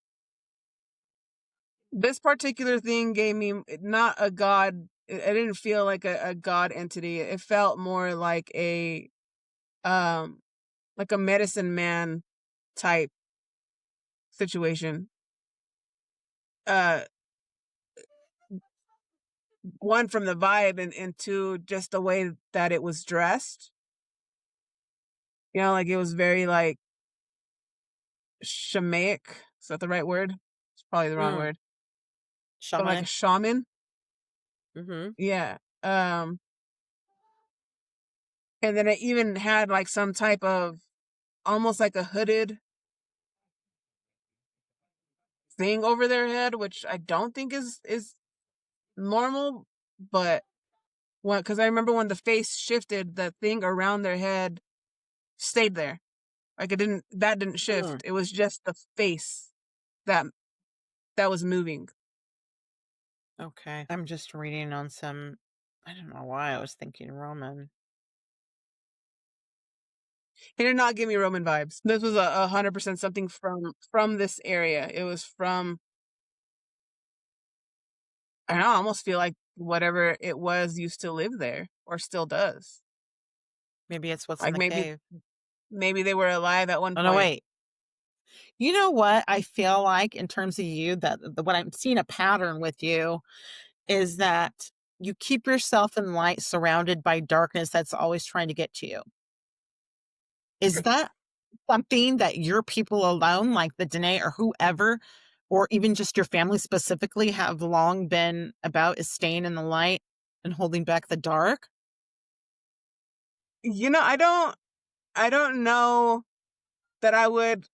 this particular thing gave me not a god. It didn't feel like a god entity. It felt more um like a medicine man type situation. Uh One from the vibe, and two, just the way that it was dressed. Like it was very like shamanic. Is that the right word? It's probably the wrong Mm, word. But like a shamanic. shaman. Mhm. Yeah. And then it even had like some type of almost like a hooded thing over their head, which I don't think is normal. But when, because I remember when the face shifted, the thing around their head stayed there. Like that didn't Mm, shift. It was just the face that that was moving. okay. I'm just reading on some I don't know why I was thinking Roman. It did not give me Roman vibes. This was 100% something from this area. It was from, I don't know, I almost feel like whatever it was used to live there or still does. Maybe it's what's in Like the maybe cave. maybe they were alive at one Oh, no, point. wait. You know what I feel like in terms of you that what I'm seeing a pattern with you is that you keep yourself in light surrounded by darkness that's always trying to get to you. Is that something that your people alone, like the Dene or whoever, or even just your family specifically, have long been about is staying in the light and holding back the dark? I don't know that I would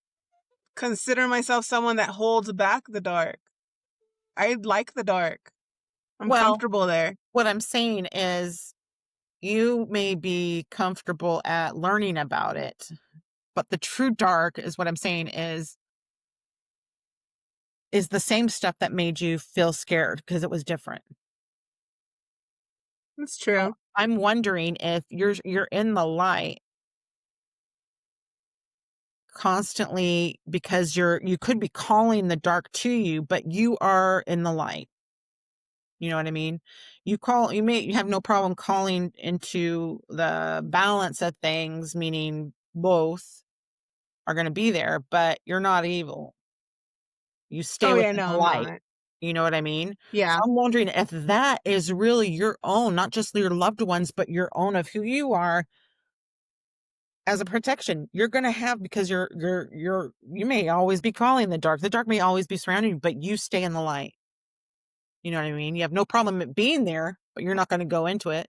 consider myself someone that holds back the dark. I like the dark. I'm Well, comfortable there. what I'm saying is you may be comfortable at learning about it, but the true dark is what I'm saying is the same stuff that made you feel scared because it was different. It's So true. I'm wondering if you're in the light constantly because you could be calling the dark to you, but you are in the light. You know what I mean? You may have no problem calling into the balance of things, meaning both are going to be there, but you're not evil. You stay Oh yeah, within no, the I'm light. not. You know what I mean? So Yeah. I'm wondering if that is really your own, not just your loved ones, but your own of who you are as a protection. You're going to have because you may always be calling the dark. The dark may always be surrounding you, but you stay in the light. You know what I mean? You have no problem it being there, but you're not going to go into it.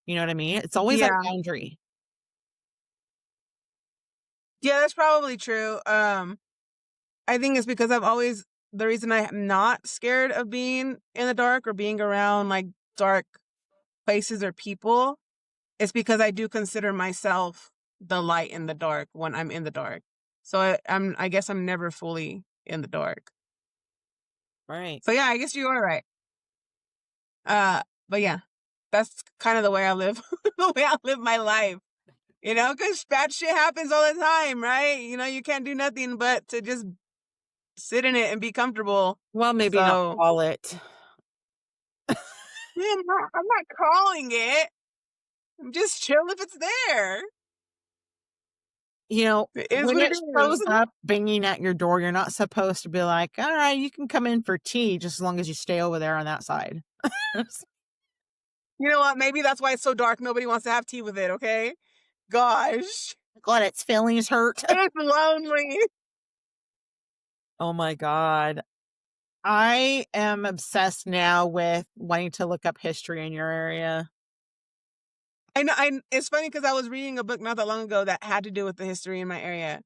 You know what I mean? It's always that Yeah. boundary. Yeah, that's probably true. I think it's because the reason I am not scared of being in the dark or being around like dark places or people is because I do consider myself the light in the dark when I'm in the dark. So I guess I'm never fully in the dark. Right. So yeah, I guess you are right. But yeah, that's kind of the way I live, the way I live my life. Because bad shit happens all the time, right? You can't do nothing but to just sit in it and be comfortable. Well, maybe not So call it. yeah, I'm not calling it. I'm just chill if it's there. You know, It is when what it it is. shows up banging at your door, you're not supposed to be like, all right, you can come in for tea just as long as you stay over there on that side. You know what? Maybe that's why it's so dark. Nobody wants to have tea with it, okay? Gosh. Let its feelings hurt. It's lonely. Oh my God. I am obsessed now with wanting to look up history in your area. I know. It's funny because I was reading a book not that long ago that had to do with the history in my area.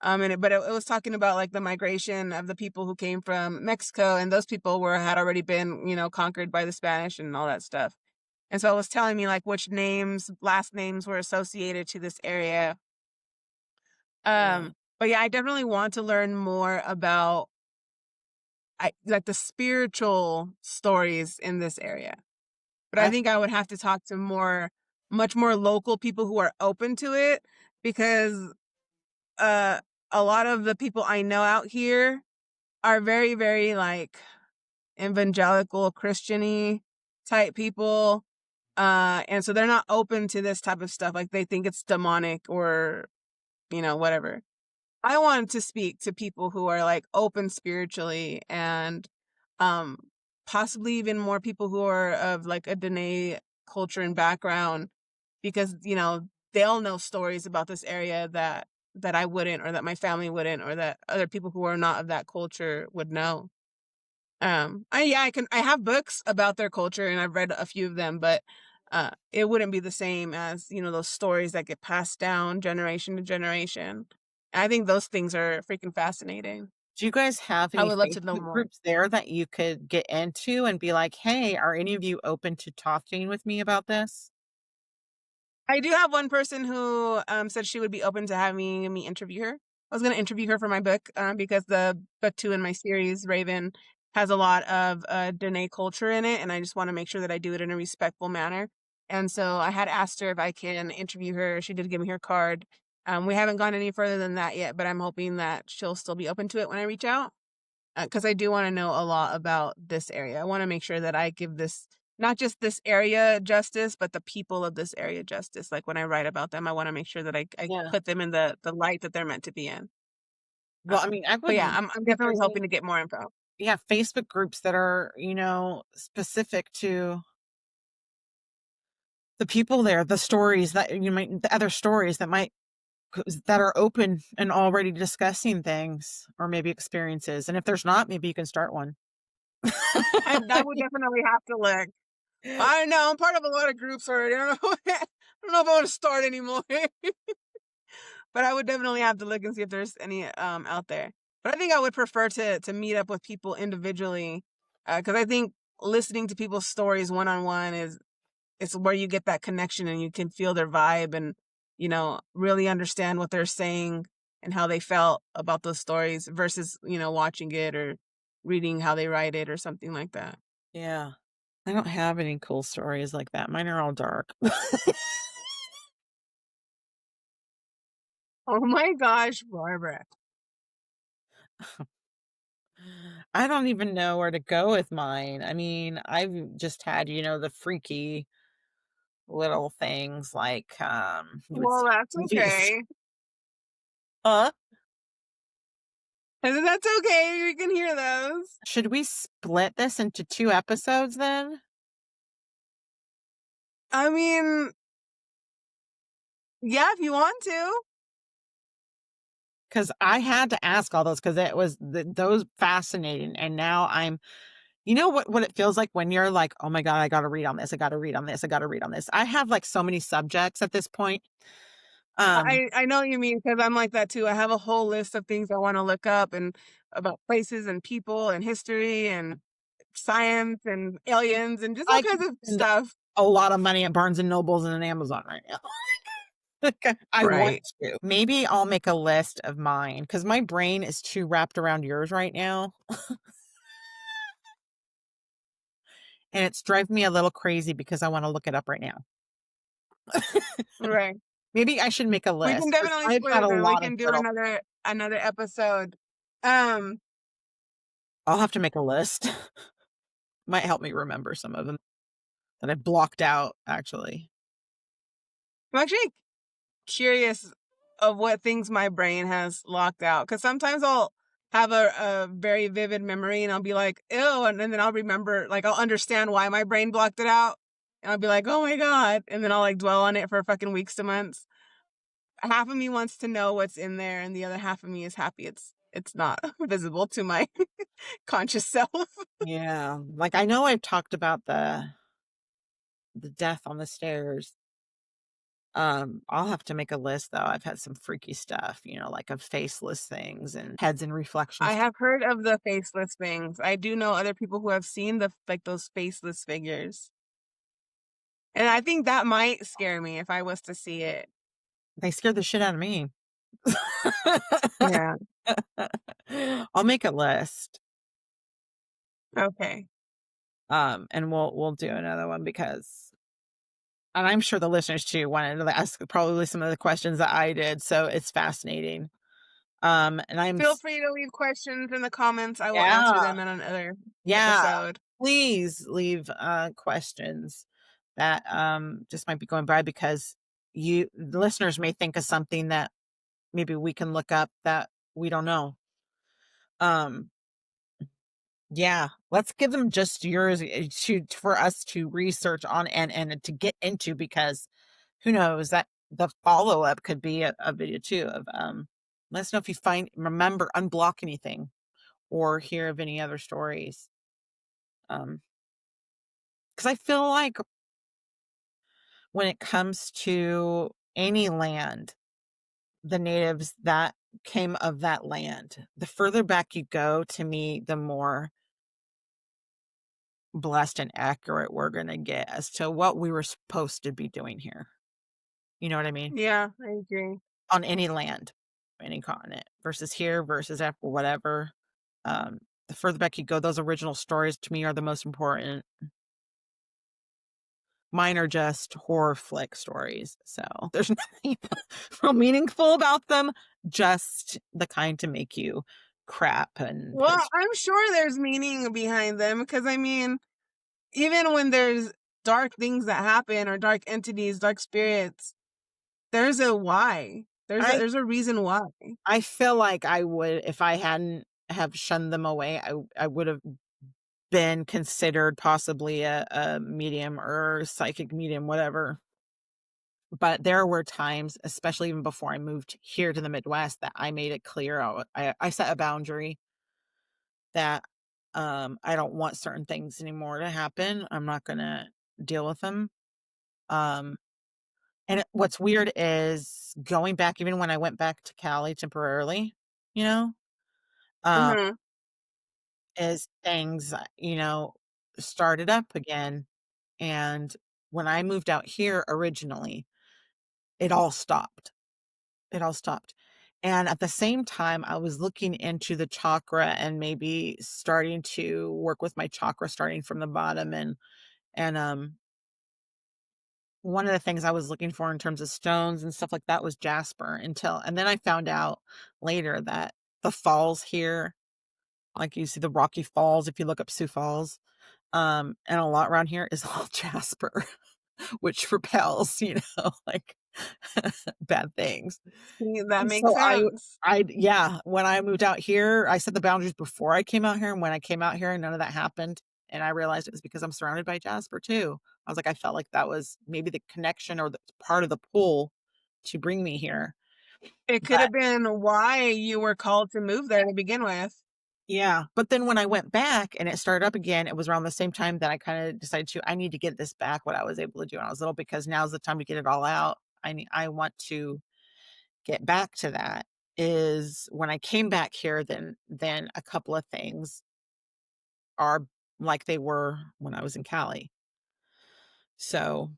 But it was talking about like the migration of the people who came from Mexico, and those people had already been, conquered by the Spanish and all that stuff. And so it was telling me like which last names were associated to this area. Yeah. But yeah, I definitely want to learn more about I like the spiritual stories in this area. But I I think I would have to talk to much more local people who are open to it because uh a lot of the people I know out here are very, very like evangelical Christiany type people. And so they're not open to this type of stuff. Like they think it's demonic or, whatever. I want to speak to people who are like open spiritually and um possibly even more people who are of like a Dene culture and background because, they'll know stories about this area that I wouldn't or that my family wouldn't or that other people who are not of that culture would know. I have books about their culture and I've read a few of them, but it wouldn't be the same as, those stories that get passed down generation to generation. I think those things are freaking fascinating. Do you guys have I any would love to know Facebook more. groups there that you could get into and be like, "Hey, are any of you open to talking with me about this?" I do have one person who said she would be open to having me interview her. I was going to interview her for my book because the book two in my series, Raven, has a lot of Dene culture in it, and I just want to make sure that I do it in a respectful manner. And so I had asked her if I can interview her. She did give me her card. We haven't gone any further than that yet, but I'm hoping that she'll still be open to it when I reach out because I do want to know a lot about this area. I want to make sure that I give this not just this area justice, but the people of this area justice. Like when I write about them, I want to make sure that I Yeah. put them in the light that they're meant to be in. Well, I mean, I But would yeah, love I'm if definitely there's hoping to get more info. yeah, Facebook groups that are, specific to the people there, the stories that you might the other stories that might that are open and already discussing things or maybe experiences. And if there's not, maybe you can start one. I would definitely have to look. I know I'm part of a lot of groups already. I don't know, I don't know if I want to start anymore. But I would definitely have to look and see if there's any out there. But I think I would prefer to meet up with people individually because I think listening to people's stories one on one is it's where you get that connection and you can feel their vibe and really understand what they're saying and how they felt about those stories versus watching it or reading how they write it or something like that. Yeah. I don't have any cool stories like that. Mine are all dark. Oh my gosh, Barbara. I don't even know where to go with mine. I mean, I've just had, the freaky little things like, you would Well, see that's movies. okay. Huh? And that's okay. You can hear those. Should we split this into 2 episodes then? I mean, yeah, if you want to. Because I had to ask all those because it was those fascinating, and now I'm what it feels like when you're like, "Oh my god, I gotta read on this, I gotta read on this, I gotta read on this." I have, like, so many subjects at this point. Um, I know what you mean because I'm like that too. I have a whole list of things I want to look up and about places and people and history and science and aliens and just all I could kinds of spend stuff. a lot of money at Barnes& and Nobles and Amazon right now. Like, I want Right. to. Maybe I'll make a list of mine because my brain is too wrapped around yours right now, and it's driving me a little crazy because I wanna look it up right now. Right. Maybe I should make a We can list because definitely I've split got it a then. We lot of can do little another episode. Um, I'll have to make a list. Might help me remember some of them that I blocked out, actually. I'm actually curious of what things my brain has locked out because sometimes I'll have a very vivid memory and I'll be like, ew, and then I'll remember, like, I'll understand why my brain blocked it out. And I'll be like, oh my God. And then I'll like dwell on it for fucking weeks to months. Half of me wants to know what's in there, and the other half of me is happy it's not visible to my conscious self. Yeah, like, I know I've talked about the death on the stairs. I'll have to make a list, though. I've had some freaky stuff, like, of faceless things and heads and I reflections. have heard of the faceless things. I do know other people who have seen the like those faceless figures. And I think that might scare me if I was to see it. They scared the shit out of me. Yeah. I'll make a list. Okay. And we'll do another one because and I'm sure the listeners too wanted to ask probably some of the questions that I did, so it's fascinating. And I'm Feel s free to leave questions in the comments. I will answer Yeah, them in another yeah, episode. please leave, questions that, just might be going by because the listeners may think of something that maybe we can look up that we don't know. Um, yeah, let's give them just yours, to for us to research on and to get into because who knows that the follow-up could be a video too of, let us know if you remember, unblock anything or hear of any other stories. Because I feel like when it comes to any land, the natives that came of that land, the further back you go, to me, the more blessed and accurate we're gonna get as to what we were supposed to be doing here. You know what I mean? Yeah, I agree. On any land, any continent versus here versus after whatever. Um, the further back you go, those original stories to me are the most important. Mine are just horror flick stories, so there's nothing real meaningful about them, just the kind to make you crap and Well, piss. I'm sure there's meaning behind them because I mean, even when there's dark things that happen or dark entities, dark spirits, there's a why. I There's a reason why. I feel like I would if I hadn't have shunned them away, I would have been considered possibly a medium or psychic medium, whatever. But there were times, especially even before I moved here to the Midwest, that I made it clear. I set a boundary that I don't want certain things anymore to happen. I'm not gonna deal with them. Um, what's weird is going back, even when I went back to Cali temporarily, you know, um, Mhm. is things started up again. And when I moved out here originally, it all stopped. It all stopped. And at the same time, I was looking into the chakra and maybe starting to work with my chakra starting from the bottom and one of the things I was looking for in terms of stones and stuff like that was jasper and then I found out later that the falls here, like you see the Rocky Falls if you look up Sioux Falls, and a lot around here is all jasper, which repels, like bad things. See, that And makes so sense. yeah, when I moved out here, I set the boundaries before I came out here, and when I came out here, none of that happened, and I realized it was because I'm surrounded by jasper too. I was like, I felt like that was maybe the connection or the part of the pull to bring me here. It could But have been why you were called to move there to begin with. yeah, but then when I went back and it started up again, it was around the same time that I kinda decided I need to get this back what I was able to do when I was little because now's the time to get it all out. I want to get back to that is when I came back here, then a couple of things are like they were when I was in Cali. So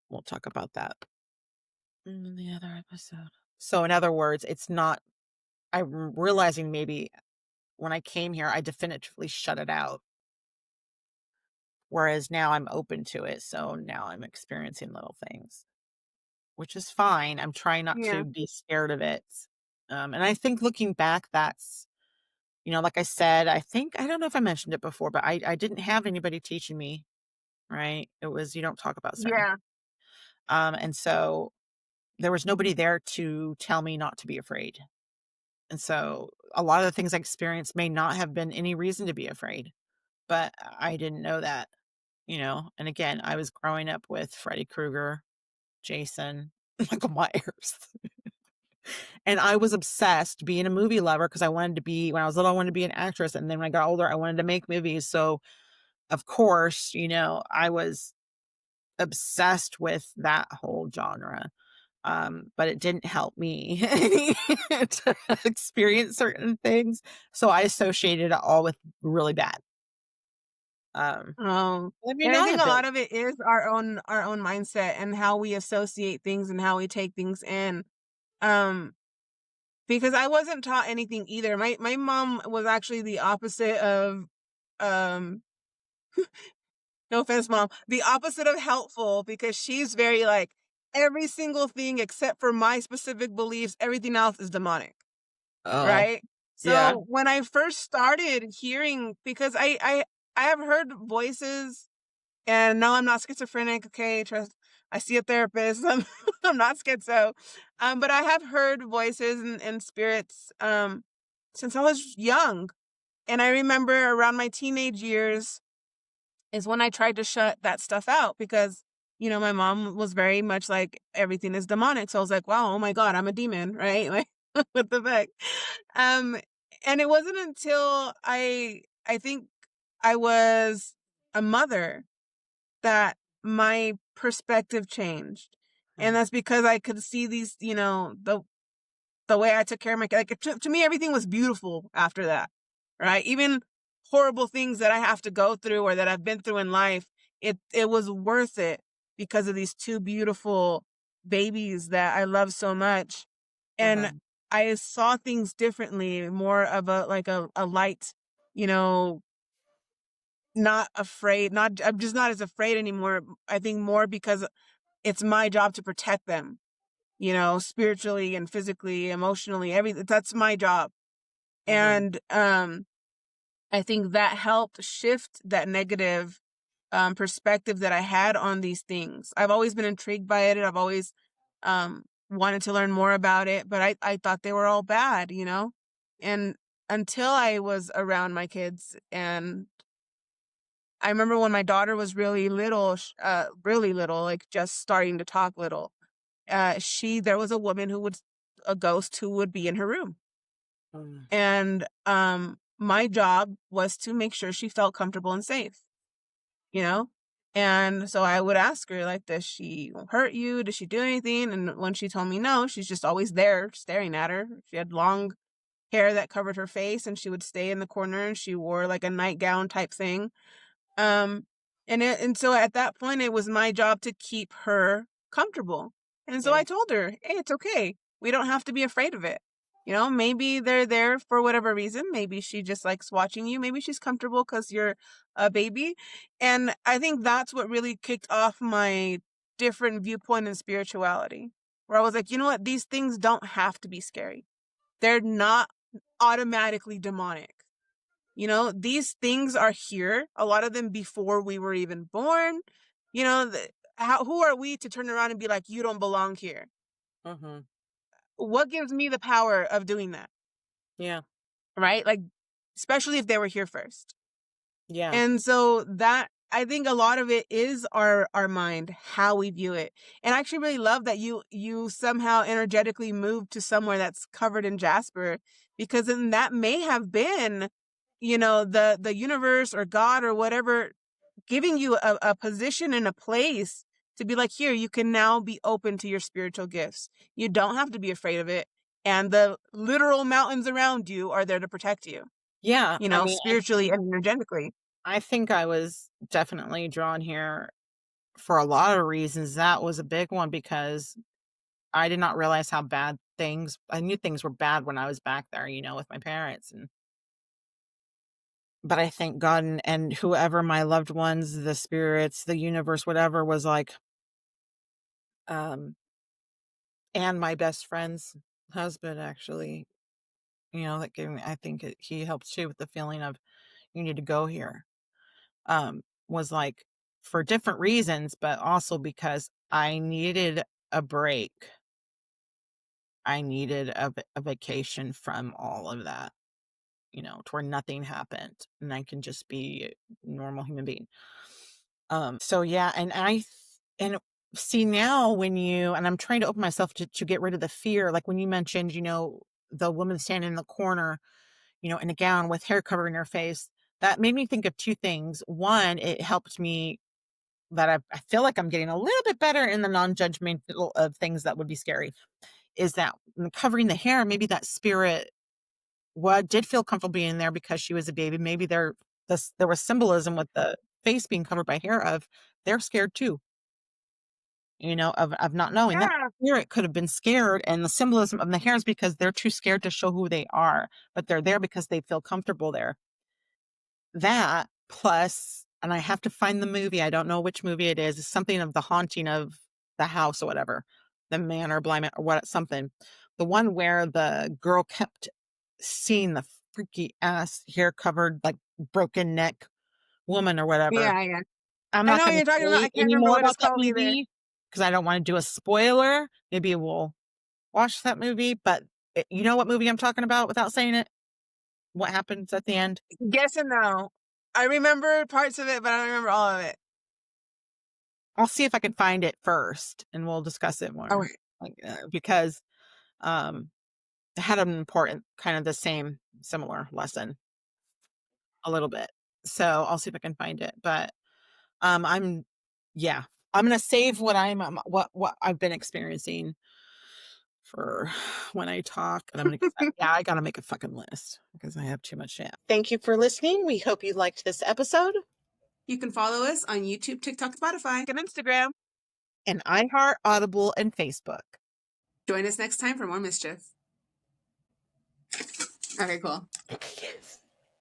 we'll talk about that in the other episode. So in other words, it's not I'm realizing maybe when I came here, I definitively shut it out. Whereas now I'm open to it. So now I'm experiencing little things, which is fine. I'm trying not Yeah. to be scared of it. And I think looking back, like I said, I don't know if I mentioned it before, but I didn't have anybody teaching me, right? It was you don't talk about certain. Yeah. And so there was nobody there to tell me not to be afraid. And so a lot of the things I experienced may not have been any reason to be afraid, but I didn't know that. And again, I was growing up with Freddy Krueger, Jason, Michael Myers. And I was obsessed being a movie lover because I wanted to be when I was little, I wanted to be an actress. And then when I got older, I wanted to make movies. So of course, I was obsessed with that whole genre. But it didn't help me to experience certain things. So I associated it all with really bad. They may And I not think have a been. lot of it is our own mindset and how we associate things and how we take things in. Um, because I wasn't taught anything either. My mom was actually the opposite of no offense, mom, the opposite of helpful, because she's very like, every single thing except for my specific beliefs, everything else is demonic, Oh, right? yeah. So when I first started hearing, because I have heard voices, and no, I'm not schizophrenic. Okay, trust. I see a therapist. I'm not schizo, but I have heard voices and spirits since I was young, and I remember around my teenage years is when I tried to shut that stuff out because, my mom was very much like everything is demonic. So I was like, wow, oh my God, I'm a demon, right? Like, what the fuck? Um, and it wasn't until I think I was a mother that my perspective changed. And Mm, that's because I could see these, the way I took care of my like to me everything was beautiful after that. Right? Even horrible things that I have to go through or that I've been through in life, it was worth it because of these two beautiful babies that I love so much. And mhm, I saw things differently, more of a light, you know, not afraid, not I'm just not as afraid anymore. I think more because it's my job to protect them, spiritually and physically, emotionally, everything. That's my job. mhm, And I think that helped shift that negative perspective that I had on these things. I've always been intrigued by it. I've always wanted to learn more about it, but I thought they were all bad, And until I was around my kids, and I remember when my daughter was really little, like just starting to talk little. There was a woman a ghost who would be in her room, mm, and my job was to make sure she felt comfortable and safe, you know. And so I would ask her like, "Does she hurt you? Does she do anything?" And when she told me no, she's just always there staring at her. She had long hair that covered her face, and she would stay in the corner, and she wore like a nightgown type thing. Um, and so at that point, it was my job to keep her comfortable. And so yeah, I told her, "Hey, it's okay. We don't have to be afraid of it. Maybe they're there for whatever reason. Maybe she just likes watching you. Maybe she's comfortable because you're a baby." And I think that's what really kicked off my different viewpoint in spirituality, where I was like, you know what? These things don't have to be scary. They're not automatically demonic. These things are here, a lot of them before we were even born. Who are we to turn around and be like, you don't belong here? mhm, What gives me the power of doing that? yeah, Right? Like, especially if they were here first. yeah, And so that I think a lot of it is our mind, how we view it. And I actually really love that you somehow energetically moved to somewhere that's covered in jasper, because then that may have been, the universe or God or whatever giving you a position and a place to be like, here, you can now be open to your spiritual gifts. You don't have to be afraid of it. And the literal mountains around you are there to protect you, yeah, I mean, spiritually and energetically. I think I was definitely drawn here for a lot of reasons. That was a big one because I did not realize how bad I knew things were bad when I was back there, with my parents, but I thank God and whoever my loved ones, the spirits, the universe, whatever was like, um, and my best friend's husband actually, that gave me, I think he helped too with the feeling of you need to go here. Was like for different reasons, but also because I needed a break. I needed a vacation from all of that, to where nothing happened and I can just be a normal human being. So yeah, and see now and I'm trying to open myself to get rid of the fear, like when you mentioned, the woman standing in the corner, in a gown with hair covering her face, that made me think of two things. One, it helped me that I feel like I'm getting a little bit better in the non-judgmental of things that would be scary, is that covering the hair, maybe that spirit did feel comfortable being there because she was a baby. Maybe there was symbolism with the face being covered by hair of they're scared too, of not knowing. That Yeah. spirit could have been scared, and the symbolism of the hair is because they're too scared to show who they are, but they're there because they feel comfortable there. that plus, and I have to find the movie. I don't know which movie it is. It's something of the haunting of the house or whatever, the man or blind man or what something. The one where the girl kept seeing the freaky ass hair covered like broken neck woman or whatever. Yeah, yeah. I'm I not know what going to you're talking about. say I can't any remember more what about it's that called either. movie because I don't want to do a spoiler. Maybe we'll watch that movie, but you know what movie I'm talking about without saying it? What happens at the end? Yes and no. I remember parts of it, but I don't remember all of it. I'll see if I can find it first and we'll discuss it more. Okay. Like, because um, it had an important kind of the same similar lesson a little bit. So I'll see if I can find it. But I'm yeah, I'm gonna save what what I've been experiencing for when I talk, and I'm gonna yeah, I gotta make a fucking list because I have too much shit. Thank you for listening. We hope you liked this episode. You can follow us on YouTube, TikTok, Spotify, and Instagram. And iHeart, Audible, and Facebook. Join us next time for more mischief. Okay, cool. Yes.